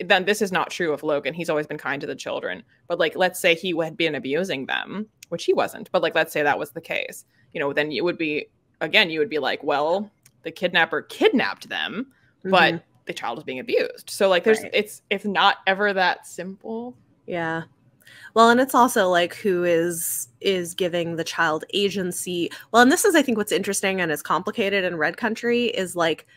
then this is not true of Logan. He's always been kind to the children, but like, let's say he had been abusing them, which he wasn't, but like, let's say that was the case, you know, then it would be, again, you would be like, well, the kidnapper kidnapped them, but the child was being abused. So like it's not ever that simple. Yeah. Well, and it's also like who is giving the child agency. Well, and this is, I think, what's interesting and is complicated in Red Country is like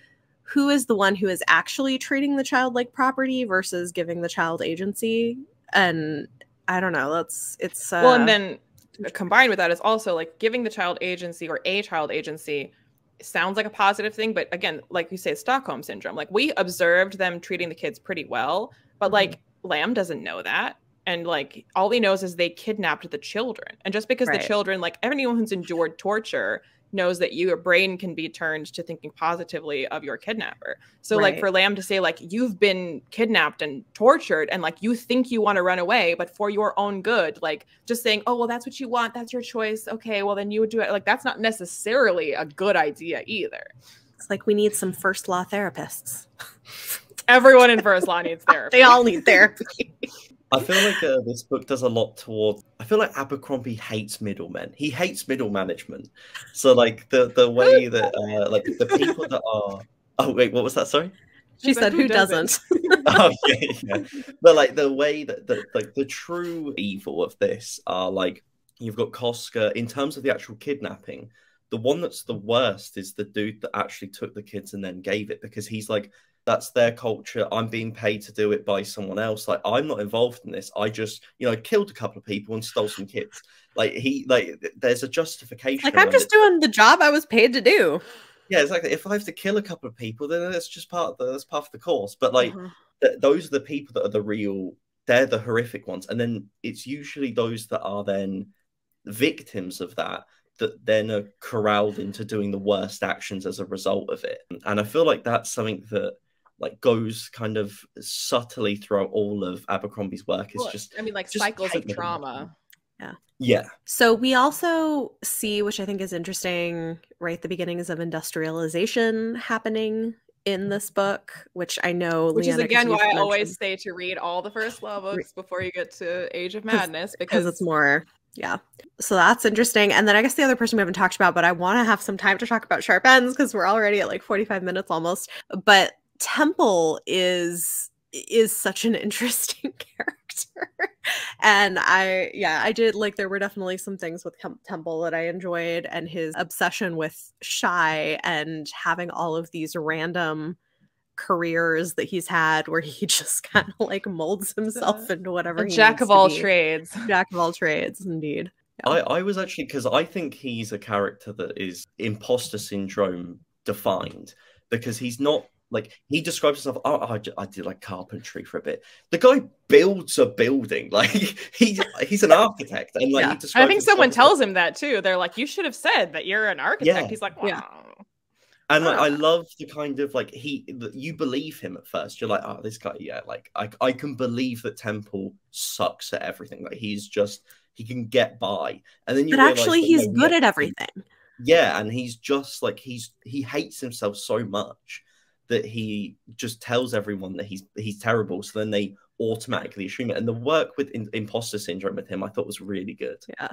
who is the one who is actually treating the child like property versus giving the child agency. And I don't know. Well, and then combined with that is also like giving the child agency or a child agency sounds like a positive thing. But again, like you say, Stockholm syndrome, like we observed them treating the kids pretty well, but like Lamb doesn't know that. And like all he knows is they kidnapped the children. And just because the children, like anyone who's endured torture knows that your brain can be turned to thinking positively of your kidnapper. So like for Lamb to say like, you've been kidnapped and tortured and like you think you want to run away, but for your own good, like just saying, oh, well, that's what you want. That's your choice. Okay, well, then you would do it. Like that's not necessarily a good idea either. It's like we need some first law therapists. Everyone in first law needs therapy. They all need therapy. I feel like this book does a lot toward. I feel like Abercrombie hates middlemen. He hates middle management. So like the way that like the people that are Oh wait, what was that? Sorry. She said, "Who doesn't?" Oh yeah. But like the way that the true evil of this are like you've got Koska in terms of the actual kidnapping. The one that's the worst is the dude that actually took the kids and then gave it, because he's like, that's their culture. I'm being paid to do it by someone else. Like, I'm not involved in this. I just, killed a couple of people and stole some kids. There's a justification. Like, I'm just doing the job I was paid to do. Yeah, exactly. If I have to kill a couple of people, then that's just part of the course. But those are the people that are they're the horrific ones. And then it's usually those that are then victims of that then are corralled into doing the worst actions as a result of it. And I feel like that's something that goes kind of subtly throughout all of Abercrombie's work. It's cycles of trauma. Yeah. So we also see, which I think is interesting, right, the beginnings of industrialization happening in this book, which I know, which Leanna, is again why I always say to read all the first law books before you get to Age of Madness, because it's more. Yeah. So that's interesting. And then I guess the other person we haven't talked about, but I want to have some time to talk about Sharp Ends because we're already at 45 minutes almost. But Temple is such an interesting character. And I did there were definitely some things with Temple that I enjoyed, and his obsession with Shy and having all of these random careers that he's had where he just kind of molds himself into whatever he jack of all trades. Jack of all trades, indeed. Yeah. I was actually, because I think he's a character that is imposter syndrome defined, because he's not he describes himself, I did carpentry for a bit. The guy builds a building. He's an architect, and he describes I think someone tells him that too. They're like, you should have said that you're an architect. Yeah. He's like, wow. Yeah. And I love the kind of you believe him at first. You're like, oh, this guy, yeah, I can believe that Temple sucks at everything. He can get by, and then but actually he's good at everything. Yeah, and he's just he hates himself so much that he just tells everyone that he's terrible. So then they automatically assume it. And the work with imposter syndrome with him, I thought was really good. Yeah.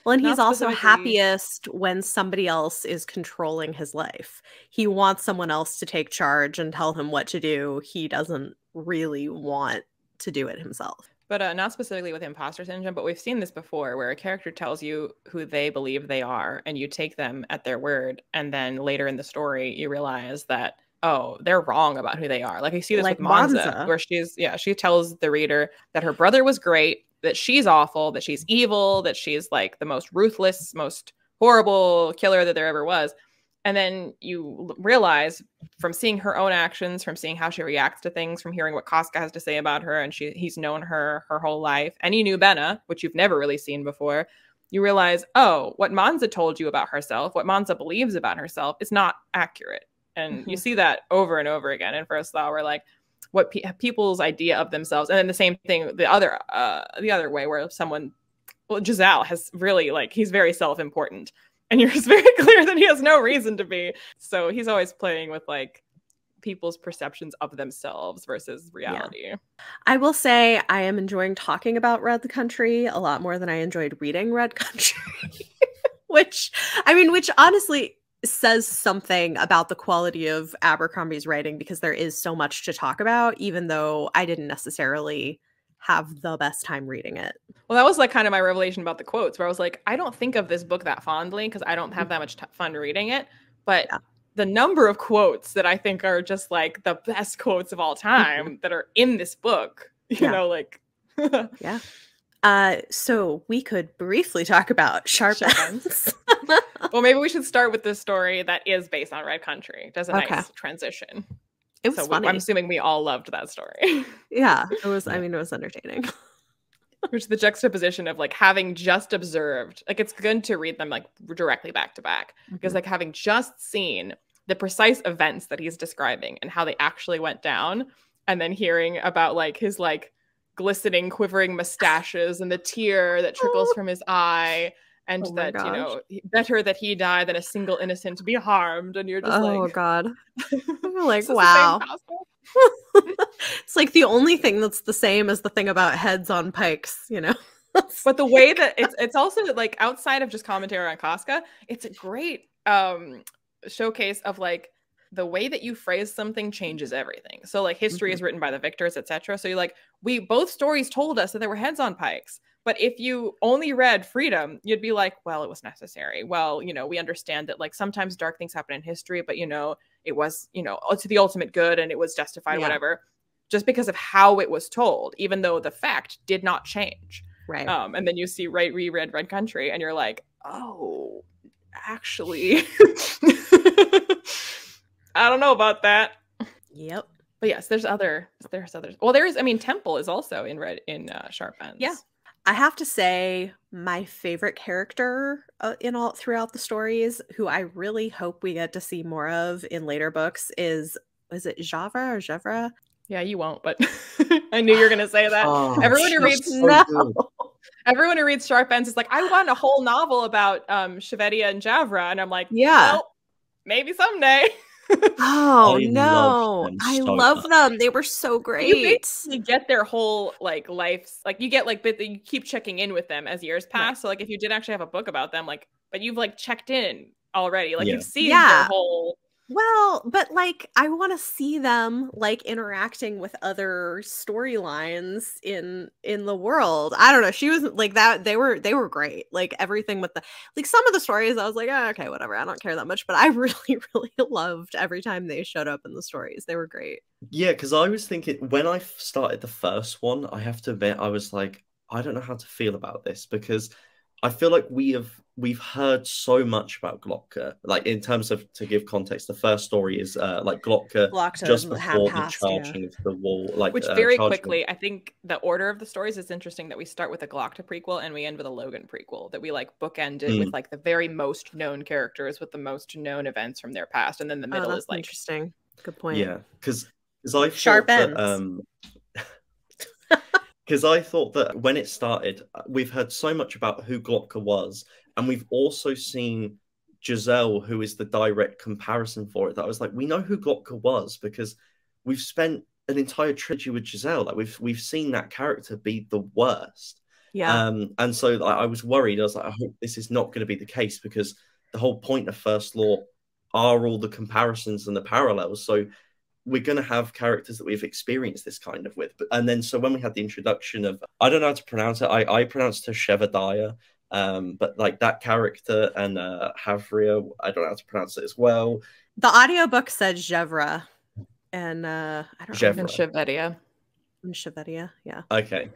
Well, and he's also happiest when somebody else is controlling his life. He wants someone else to take charge and tell him what to do. He doesn't really want to do it himself. But not specifically with imposter syndrome, but we've seen this before where a character tells you who they believe they are and you take them at their word. And then later in the story, you realize that, oh, they're wrong about who they are. You see this with Monza, where she tells the reader that her brother was great, that she's awful, that she's evil, that she's the most ruthless, most horrible killer that there ever was. And then you realize from seeing her own actions, from seeing how she reacts to things, from hearing what Koska has to say about her, and he's known her whole life, and he knew Benna, which you've never really seen before. You realize, oh, what Monza told you about herself, what Monza believes about herself is not accurate. And you see that over and over again in First Law, where what people's idea of themselves, and then the same thing the other way, where someone, Giselle has really he's very self-important, and it's very clear that he has no reason to be. So he's always playing with people's perceptions of themselves versus reality. Yeah. I will say I am enjoying talking about Red Country a lot more than I enjoyed reading Red Country, which honestly says something about the quality of Abercrombie's writing, because there is so much to talk about, even though I didn't necessarily have the best time reading it. Well, that was kind of my revelation about the quotes, where I was I don't think of this book that fondly because I don't have that much fun reading it. But the number of quotes that I think are just the best quotes of all time that are in this book, you know, yeah. So we could briefly talk about Sharp Ends. Well, maybe we should start with this story that is based on Red Country. It does a nice transition. It was funny. I'm assuming we all loved that story. Yeah, it was. I mean, it was entertaining. Which the juxtaposition of having just observed, it's good to read them directly back to back, because having just seen the precise events that he's describing and how they actually went down, and then hearing about his glistening, quivering mustaches and the tear that trickles from his eye. And that, better that he die than a single innocent be harmed. And you're just oh, God. Wow. It's the only thing that's the same as the thing about heads on pikes, But the way that it's also outside of just commentary on Koska, it's a great showcase of the way that you phrase something changes everything. So like history is written by the victors, etc. So you're like, both stories told us that there were heads on pikes. But if you only read freedom, you'd be like, well, it was necessary. Well, you know, we understand that like sometimes dark things happen in history, but you know, it was, you know, to the ultimate good and it was justified, whatever, just because of how it was told, even though the fact did not change. Right. And then you see reread Red Country and you're like, oh, actually, I don't know about that. Yep. But yes, there's others. Well, I mean, Temple is also in Sharp Ends. Yeah. I have to say my favorite character throughout the stories, who I really hope we get to see more of in later books, is it Javra or Jevra? Yeah, you won't, but I knew you were gonna say that. Everyone who reads Sharp Ends is like, I want a whole novel about Shvetia and Javra, and I'm like, well, maybe someday. Oh no, I love them. They were so great. You basically get their whole like lives, like you get like, but you keep checking in with them as years pass. Right. So like if you did actually have a book about them, like, but you've like checked in already, like you've seen their whole. Well, but like I want to see them like interacting with other storylines in the world. I don't know. She was like that. They were great. Like everything with the like some of the stories, I was like, oh, okay, whatever. I don't care that much. But I really, really loved every time they showed up in the stories. They were great. Yeah, because I was thinking when I started the first one, I have to admit, I was like, I don't know how to feel about this because I feel like we've heard so much about Glotka. Like in terms of, to give context, the first story is like Glotka just before the charging of the wall. Like which very quickly, I think the order of the stories is interesting. That we start with a Glotka prequel and we end with a Logan prequel. That we like bookend it with like the very most known characters with the most known events from their past, and then the middle is like interesting. Good point. Yeah, because I Sharp Ends. Because I thought that when it started, we've heard so much about who Glotka was, and we've also seen Giselle, who is the direct comparison for it. That I was like, we know who Glotka was because we've spent an entire trilogy with Giselle. Like we've seen that character be the worst. Yeah. And so I was worried. I was like, I hope this is not going to be the case because the whole point of First Law are all the comparisons and the parallels. So we're going to have characters that we've experienced this kind of with. And then, so when we had the introduction of, I don't know how to pronounce it. I pronounced her Shevadiah, but like that character and Havria, I don't know how to pronounce it as well. The audiobook said Jevra and I don't know. And Shvetia. And Shvetia, yeah. Okay.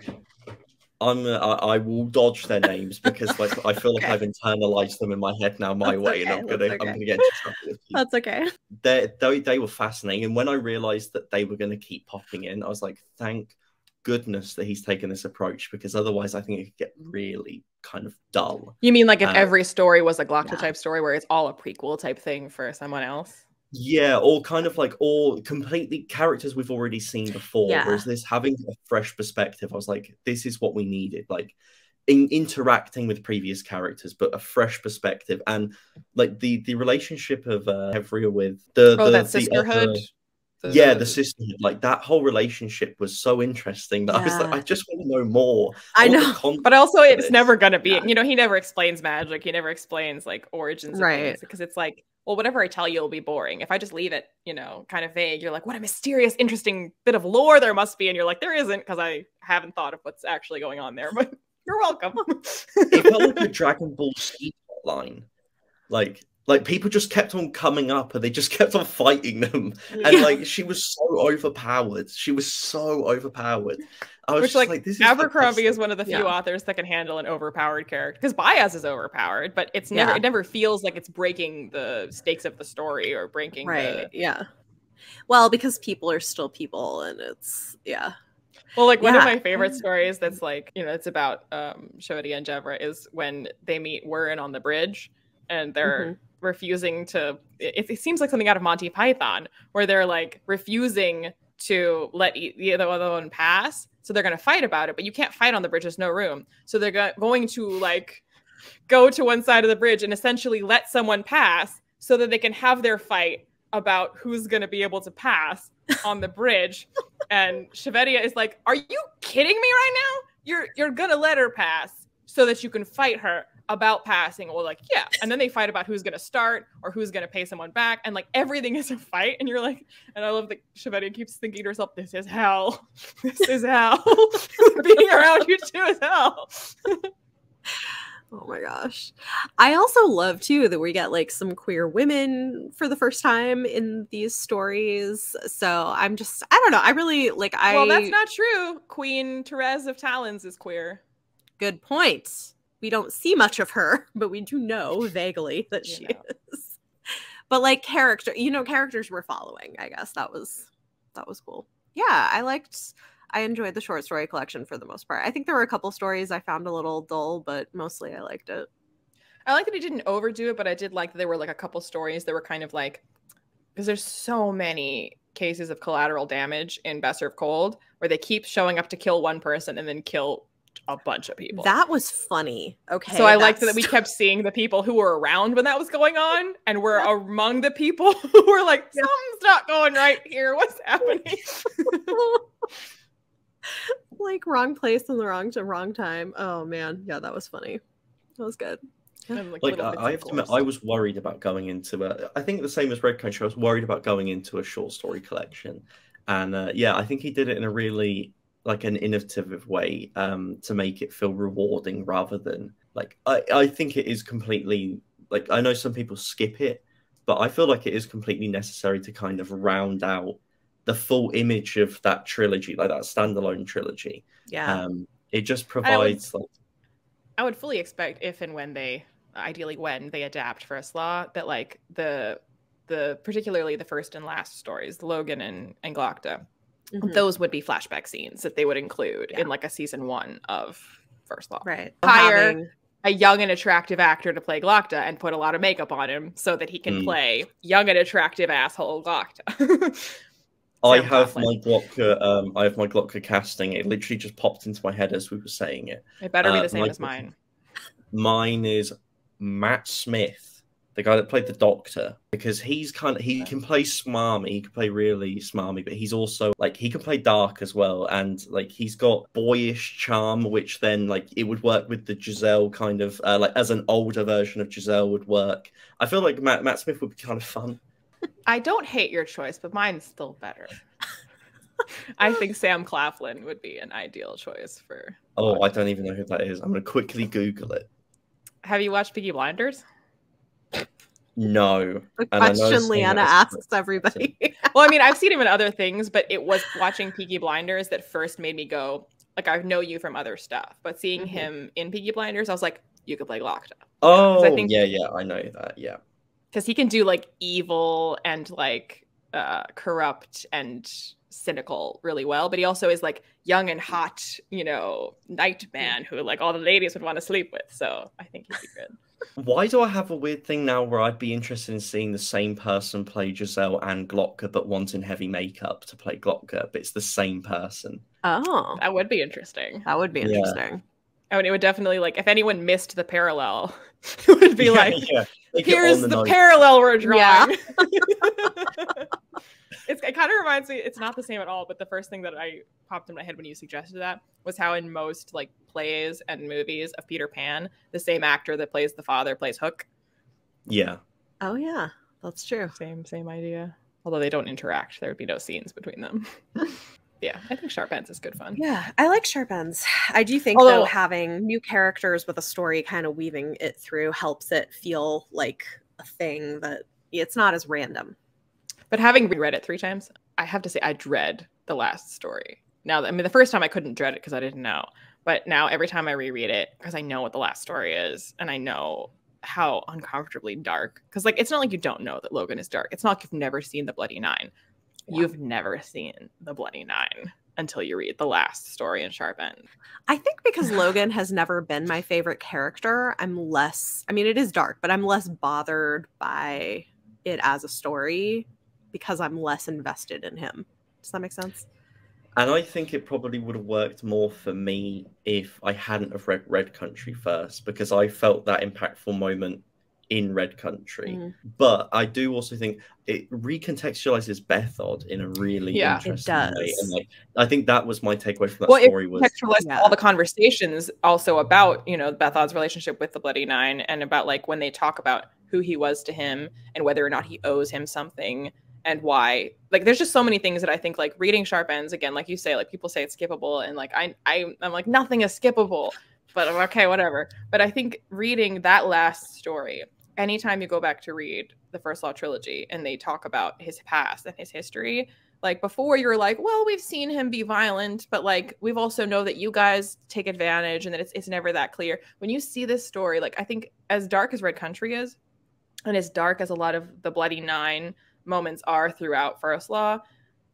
I will dodge their names because like I feel like I've internalized them in my head now my way, and I'm gonna get into trouble with you. That's okay. They were fascinating, and when I realized that they were gonna keep popping in, I was like, thank goodness that he's taken this approach, because otherwise I think it could get really kind of dull. You mean like if every story was a Glotka type story where it's all a prequel type thing for someone else? Yeah, or kind of like all completely characters we've already seen before. Yeah. Whereas this having a fresh perspective, I was like, this is what we needed. Like interacting with previous characters, but a fresh perspective, and like the relationship of Evria with that sisterhood. The sisterhood, like that whole relationship was so interesting that I was like, I just want to know more. I know, but also it's never gonna be. You know, he never explains magic. He never explains like origins, right? Because it's like, well, whatever I tell you will be boring. If I just leave it, you know, kind of vague, you're like, what a mysterious, interesting bit of lore there must be. And you're like, there isn't, because I haven't thought of what's actually going on there, but you're welcome. It felt like a Dragon Ball Z line. Like people just kept on coming up and they just kept on fighting them. And like, she was so overpowered. I was like this is Abercrombie is one of the few authors that can handle an overpowered character, because Baez is overpowered, but it's never it never feels like it's breaking the stakes of the story or breaking well, because people are still people, and it's well, like one of my favorite stories that's like, you know, it's about Shvetia and Jevra is when they meet Wirren on the bridge and they're refusing to, it seems like something out of Monty Python, where they're like refusing to let the other one pass. So they're going to fight about it, but you can't fight on the bridge. There's no room. So they're going to like go to one side of the bridge and essentially let someone pass so that they can have their fight about who's going to be able to pass on the bridge. And Shvetia is like, are you kidding me right now? You're going to let her pass so that you can fight her about passing, or like, yeah. And then they fight about who's going to start or who's going to pay someone back. And like everything is a fight. And you're like, and I love that Shivani keeps thinking to herself, this is hell. This is hell. Being around you two is hell. Oh my gosh. I also love too that we get like some queer women for the first time in these stories. So I don't know. I really like, Well, that's not true. Queen Therese of Talons is queer. Good point. We don't see much of her, but we do know vaguely that she is. But like characters we're following, I guess that was cool. Yeah, I enjoyed the short story collection for the most part. I think there were a couple stories I found a little dull, but mostly I liked it. I like that he didn't overdo it, but I did like that there were like a couple stories that were kind of like, because there's so many cases of collateral damage in Best Served Cold where they keep showing up to kill one person and then kill a bunch of people. That was funny. Okay. So I liked that we kept seeing the people who were around when that was going on and were among the people who were like, something's not going right here. What's happening? Like wrong place in the wrong time. Oh man, yeah, that was funny. That was good. Like I have to admit, I was worried about going into I think the same as Red Country. I was worried about going into a short story collection, and yeah, I think he did it in a really like an innovative way to make it feel rewarding rather than like I think it is completely like I know some people skip it, but I feel like it is completely necessary to kind of round out the full image of that trilogy, like that standalone trilogy. Yeah. It just provides I would fully expect if and when they adapt First Law, that like the particularly the first and last stories, Logan and Glocta, those would be flashback scenes that they would include in like a season 1 of First Law. Right. Hire a young and attractive actor to play Glocta and put a lot of makeup on him so that he can play young and attractive asshole Glocta. I have my Glocka casting. It literally just popped into my head as we were saying it. It better be the same as mine. Mine is Matt Smith, the guy that played the Doctor, because he can play smarmy, he can play really smarmy, but he's also like he can play dark as well, and like he's got boyish charm, which then like it would work with the Giselle kind of like as an older version of Giselle would work. I feel like Matt Smith would be kind of fun. I don't hate your choice, but mine's still better. I think Sam Claflin would be an ideal choice for. Oh, I don't even know who that is. I'm going to quickly Google it. Have you watched Peaky Blinders? No. The question Leanna asks everybody. Well, I mean, I've seen him in other things, but it was watching Peaky Blinders that first made me go, like, I know you from other stuff, but seeing him in Peaky Blinders, I was like, you could play Glocta. Oh, I think, yeah, I know that, yeah. Because he can do like evil and like corrupt and cynical really well, but he also is like young and hot, night man who like all the ladies would want to sleep with. So I think he'd be good. Why do I have a weird thing now where I'd be interested in seeing the same person play Giselle and Glocka, but wanting heavy makeup to play Glocka, but it's the same person? Oh, that would be interesting. That would be interesting. I mean, it would definitely, like, if anyone missed the parallel, it would be here's the parallel we're drawing. Yeah. It kind of reminds me, it's not the same at all, but the first thing that I popped in my head when you suggested that was how in most, like, plays and movies of Peter Pan, the same actor that plays the father plays Hook. Yeah. Oh, yeah. That's true. Same idea. Although they don't interact. There would be no scenes between them. Yeah, I think Sharp Ends is good fun. Yeah, I like Sharp Ends. I do think, though, having new characters with a story kind of weaving it through helps it feel like a thing that it's not as random. But having reread it 3 times, I have to say I dread the last story. Now, I mean, the first time I couldn't dread it because I didn't know. But now every time I reread it, because I know what the last story is, and I know how uncomfortably dark. Because, like, it's not like you don't know that Logan is dark. It's not like you've never seen the Bloody Nine. Yeah. You've never seen the Bloody Nine until you read the last story in Sharp End. I think because Logan has never been my favorite character, it is dark, but I'm less bothered by it as a story because I'm less invested in him. Does that make sense? And I think it probably would have worked more for me if I hadn't have read Red Country first, because I felt that impactful moment in Red Country. But I do also think it recontextualizes Bethod in a really interesting way. And like, I think that was my takeaway from that story. Was all the conversations also about, you know, Bethod's relationship with the Bloody Nine, and about like when they talk about who he was to him and whether or not he owes him something and why. Like, there's just so many things that I think, like, reading Sharp Ends, again, like you say, like, people say it's skippable, and like I'm like, nothing is skippable, but okay, whatever. But I think reading that last story, anytime you go back to read the First Law trilogy and they talk about his past and his history, like, before you're like, well, we've seen him be violent, but like, we've also know that you guys take advantage and that it's never that clear. When you see this story, like, I think as dark as Red Country is, and as dark as a lot of the Bloody Nine moments are throughout First Law,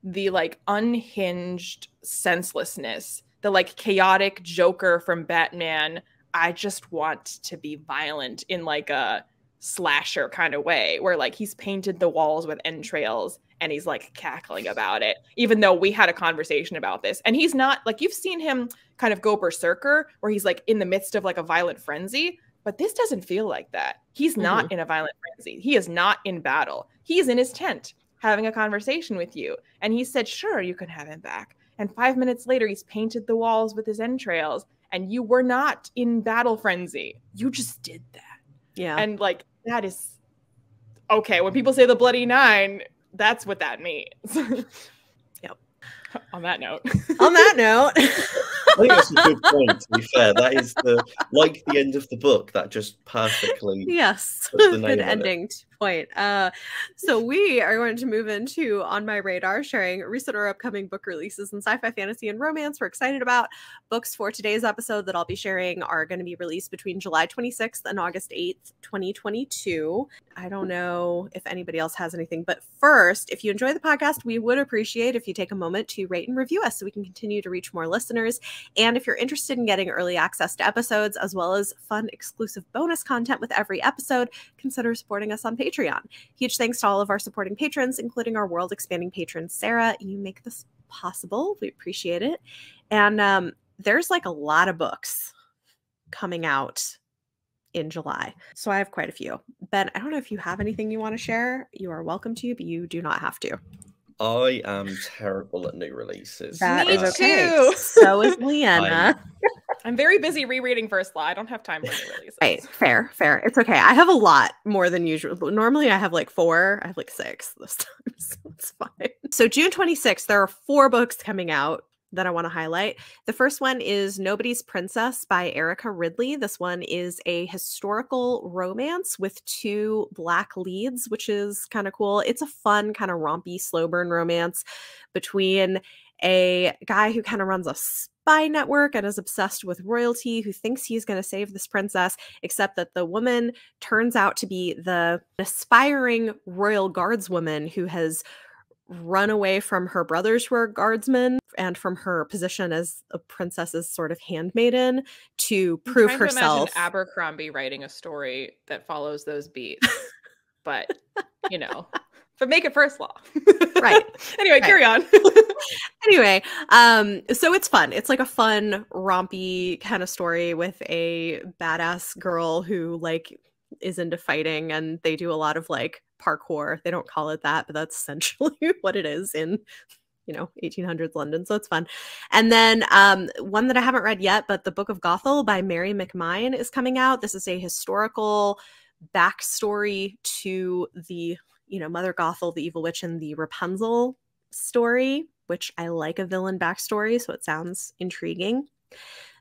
the like unhinged senselessness, the like chaotic Joker from Batman, I just want to be violent in like a slasher kind of way, where like he's painted the walls with entrails and he's like cackling about it, even though we had a conversation about this. And he's not like, you've seen him kind of go berserker where he's like in the midst of like a violent frenzy, but this doesn't feel like that. He's not in a violent frenzy. He is not in battle. He's in his tent having a conversation with you. And he said, sure, you can have him back. And 5 minutes later, he's painted the walls with his entrails. And you were not in battle frenzy. You just did that. Yeah. And like, that is okay. When people say the Bloody Nine, that's what that means. Yep. On that note. On that note. I think that's a good point, to be fair. That is like the end of the book, that just perfectly yes, puts the name good on ending point. So we are going to move into On My Radar, sharing recent or upcoming book releases in sci-fi, fantasy, and romance we're excited about. Books for today's episode that I'll be sharing are going to be released between July 26th and August 8th, 2022. I don't know if anybody else has anything, but first, if you enjoy the podcast, we would appreciate if you take a moment to rate and review us so we can continue to reach more listeners. And if you're interested in getting early access to episodes, as well as fun exclusive bonus content with every episode, consider supporting us on Patreon. Huge thanks to all of our supporting patrons, including our world-expanding patron, Sarah. You make this possible. We appreciate it. And there's like a lot of books coming out in July. So I have quite a few. Ben, I don't know if you have anything you want to share. You are welcome to, but you do not have to. I am terrible at new releases. That Me is okay. too. So is Leanna. I'm very busy rereading First Law. I don't have time for new releases. Right. Fair. It's okay. I have a lot more than usual. Normally I have like 4. I have like 6 this time. So it's fine. So June 26th, there are 4 books coming out that I want to highlight. The first one is Nobody's Princess by Erica Ridley. This one is a historical romance with 2 Black leads, which is kind of cool. It's a fun, kind of rompy, slow burn romance between a guy who kind of runs a spy network and is obsessed with royalty, who thinks he's going to save this princess, except that the woman turns out to be the aspiring royal guardswoman who has run away from her brothers who are guardsmen and from her position as a princess's sort of handmaiden to prove I'm trying herself. to imagine Abercrombie writing a story that follows those beats, but you know, but make it First Law, Right? Anyway, Right. Carry on. Anyway, so it's fun. It's like a fun, rompy kind of story with a badass girl who like is into fighting, and they do a lot of like parkour. They don't call it that, but that's essentially what it is in, 1800s London. So it's fun. And then one that I haven't read yet, but The Book of Gothel by Mary Mcmind is coming out. This is a historical backstory to the, Mother Gothel, the evil witch, and the Rapunzel story, which I like a villain backstory, so it sounds intriguing.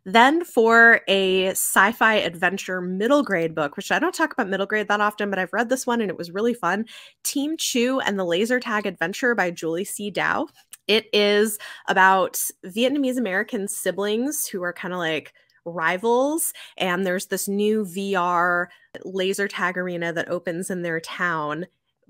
Then for a sci-fi adventure middle grade book, which I don't talk about middle grade that often, but I've read this one and it was really fun. Team Chu and the Laser Tag Adventure by Julie C. Dow. It is about Vietnamese American siblings who are kind of like rivals, and there's this new VR laser tag arena that opens in their town,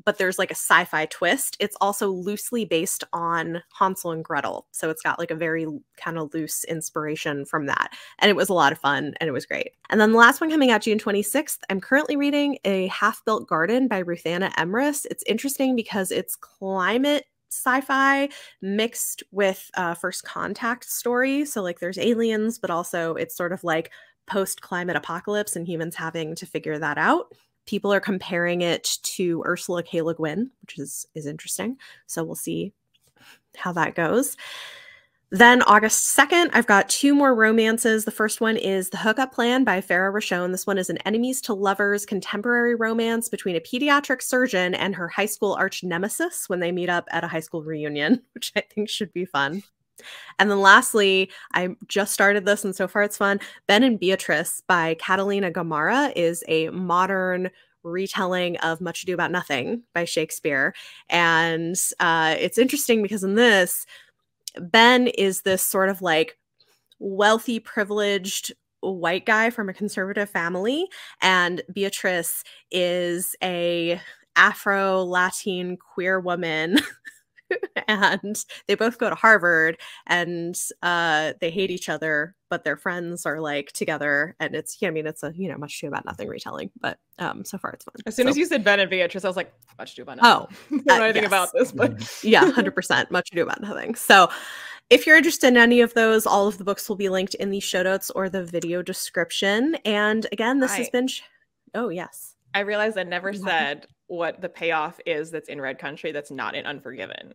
but there's like a sci-fi twist. It's also loosely based on Hansel and Gretel. So it's got like a very kind of loose inspiration from that. And it was a lot of fun and it was great. And then the last one coming out June 26th, I'm currently reading A Half-Built Garden by Ruthanna Emress. It's interesting because it's climate sci-fi mixed with First Contact story. So like there's aliens, but also it's sort of like post-climate apocalypse and humans having to figure that out. People are comparing it to Ursula K. Le Guin, which is interesting. So we'll see how that goes. Then August 2nd, I've got 2 more romances. The first one is The Hookup Plan by Farah Rochon. This one is an enemies to lovers contemporary romance between a pediatric surgeon and her high school arch nemesis when they meet up at a high school reunion, which I think should be fun. And then lastly, I just started this and so far it's fun. Ben and Beatrice by Catalina Gemara is a modern retelling of Much Ado About Nothing by Shakespeare. And it's interesting because in this, Ben is this sort of like wealthy, privileged white guy from a conservative family, and Beatrice is a Afro-Latin queer woman. And they both go to Harvard, and they hate each other, but their friends are like together. And it's, I mean, it's a, you know, Much Ado About Nothing retelling, but so far it's fun. As soon as you said Ben and Beatrice, I was like, Much Ado About Nothing. Oh, I don't know anything yes. about this, but yeah, 100% Much Ado About Nothing. So if you're interested in any of those, all of the books will be linked in the show notes or the video description. And again, this has been, oh yes. I realized I never said what the payoff is that's in Red Country that's not in Unforgiven,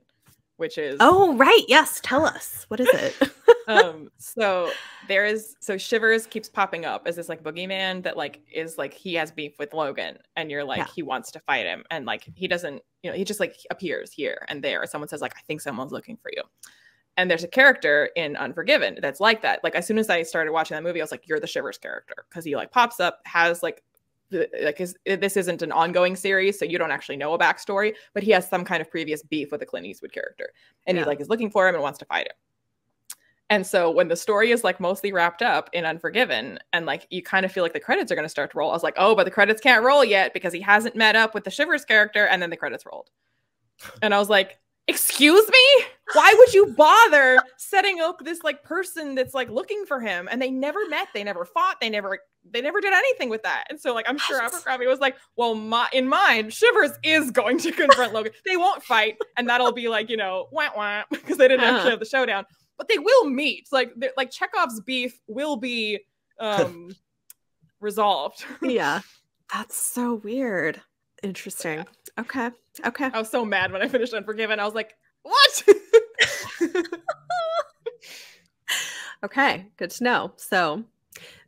which is... Oh, right. Yes. Tell us. What is it? So Shivers keeps popping up as this like boogeyman that like is like he has beef with Logan, and you're like, he wants to fight him, and like he doesn't, you know, he just like appears here and there. Someone says like, I think someone's looking for you. And there's a character in Unforgiven that's like that. Like as soon as I started watching that movie, I was like, you're the Shivers character, because he like pops up, has like this isn't an ongoing series, so you don't actually know a backstory, but he has some kind of previous beef with the Clint Eastwood character, and he like is looking for him and wants to fight him. And so when the story is like mostly wrapped up in Unforgiven, and like you kind of feel like the credits are going to start to roll, I was like, oh, but the credits can't roll yet because he hasn't met up with the Shivers character. And then the credits rolled, and I was like, excuse me, why would you bother setting up this like person that's like looking for him? And they never met, they never fought, they never did anything with that. And so like I'm sure Abercrombie was like, well, in mine, Shivers is going to confront Logan. They won't fight, and that'll be like, you know, wah wah, because they didn't actually have the showdown, but they will meet. Like Chekhov's beef will be resolved. Yeah, that's so weird. Interesting. Okay. I was so mad when I finished Unforgiven. I was like, what? Okay, good to know. So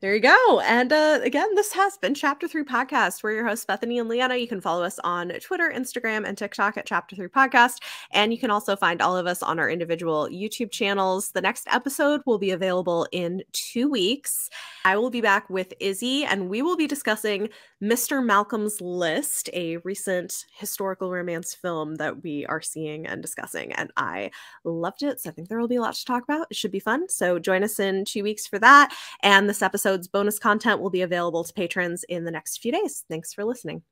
there you go. And again, this has been Chapter 3 Podcast. We're your hosts, Bethany and Liana. You can follow us on Twitter, Instagram, and TikTok at Chapter 3 Podcast. And you can also find all of us on our individual YouTube channels. The next episode will be available in 2 weeks. I will be back with Izzy, and we will be discussing Mr. Malcolm's List, a recent historical romance film that we are seeing and discussing. And I loved it, so I think there will be a lot to talk about. It should be fun. So join us in 2 weeks for that. And this episode's bonus content will be available to patrons in the next few days. Thanks for listening.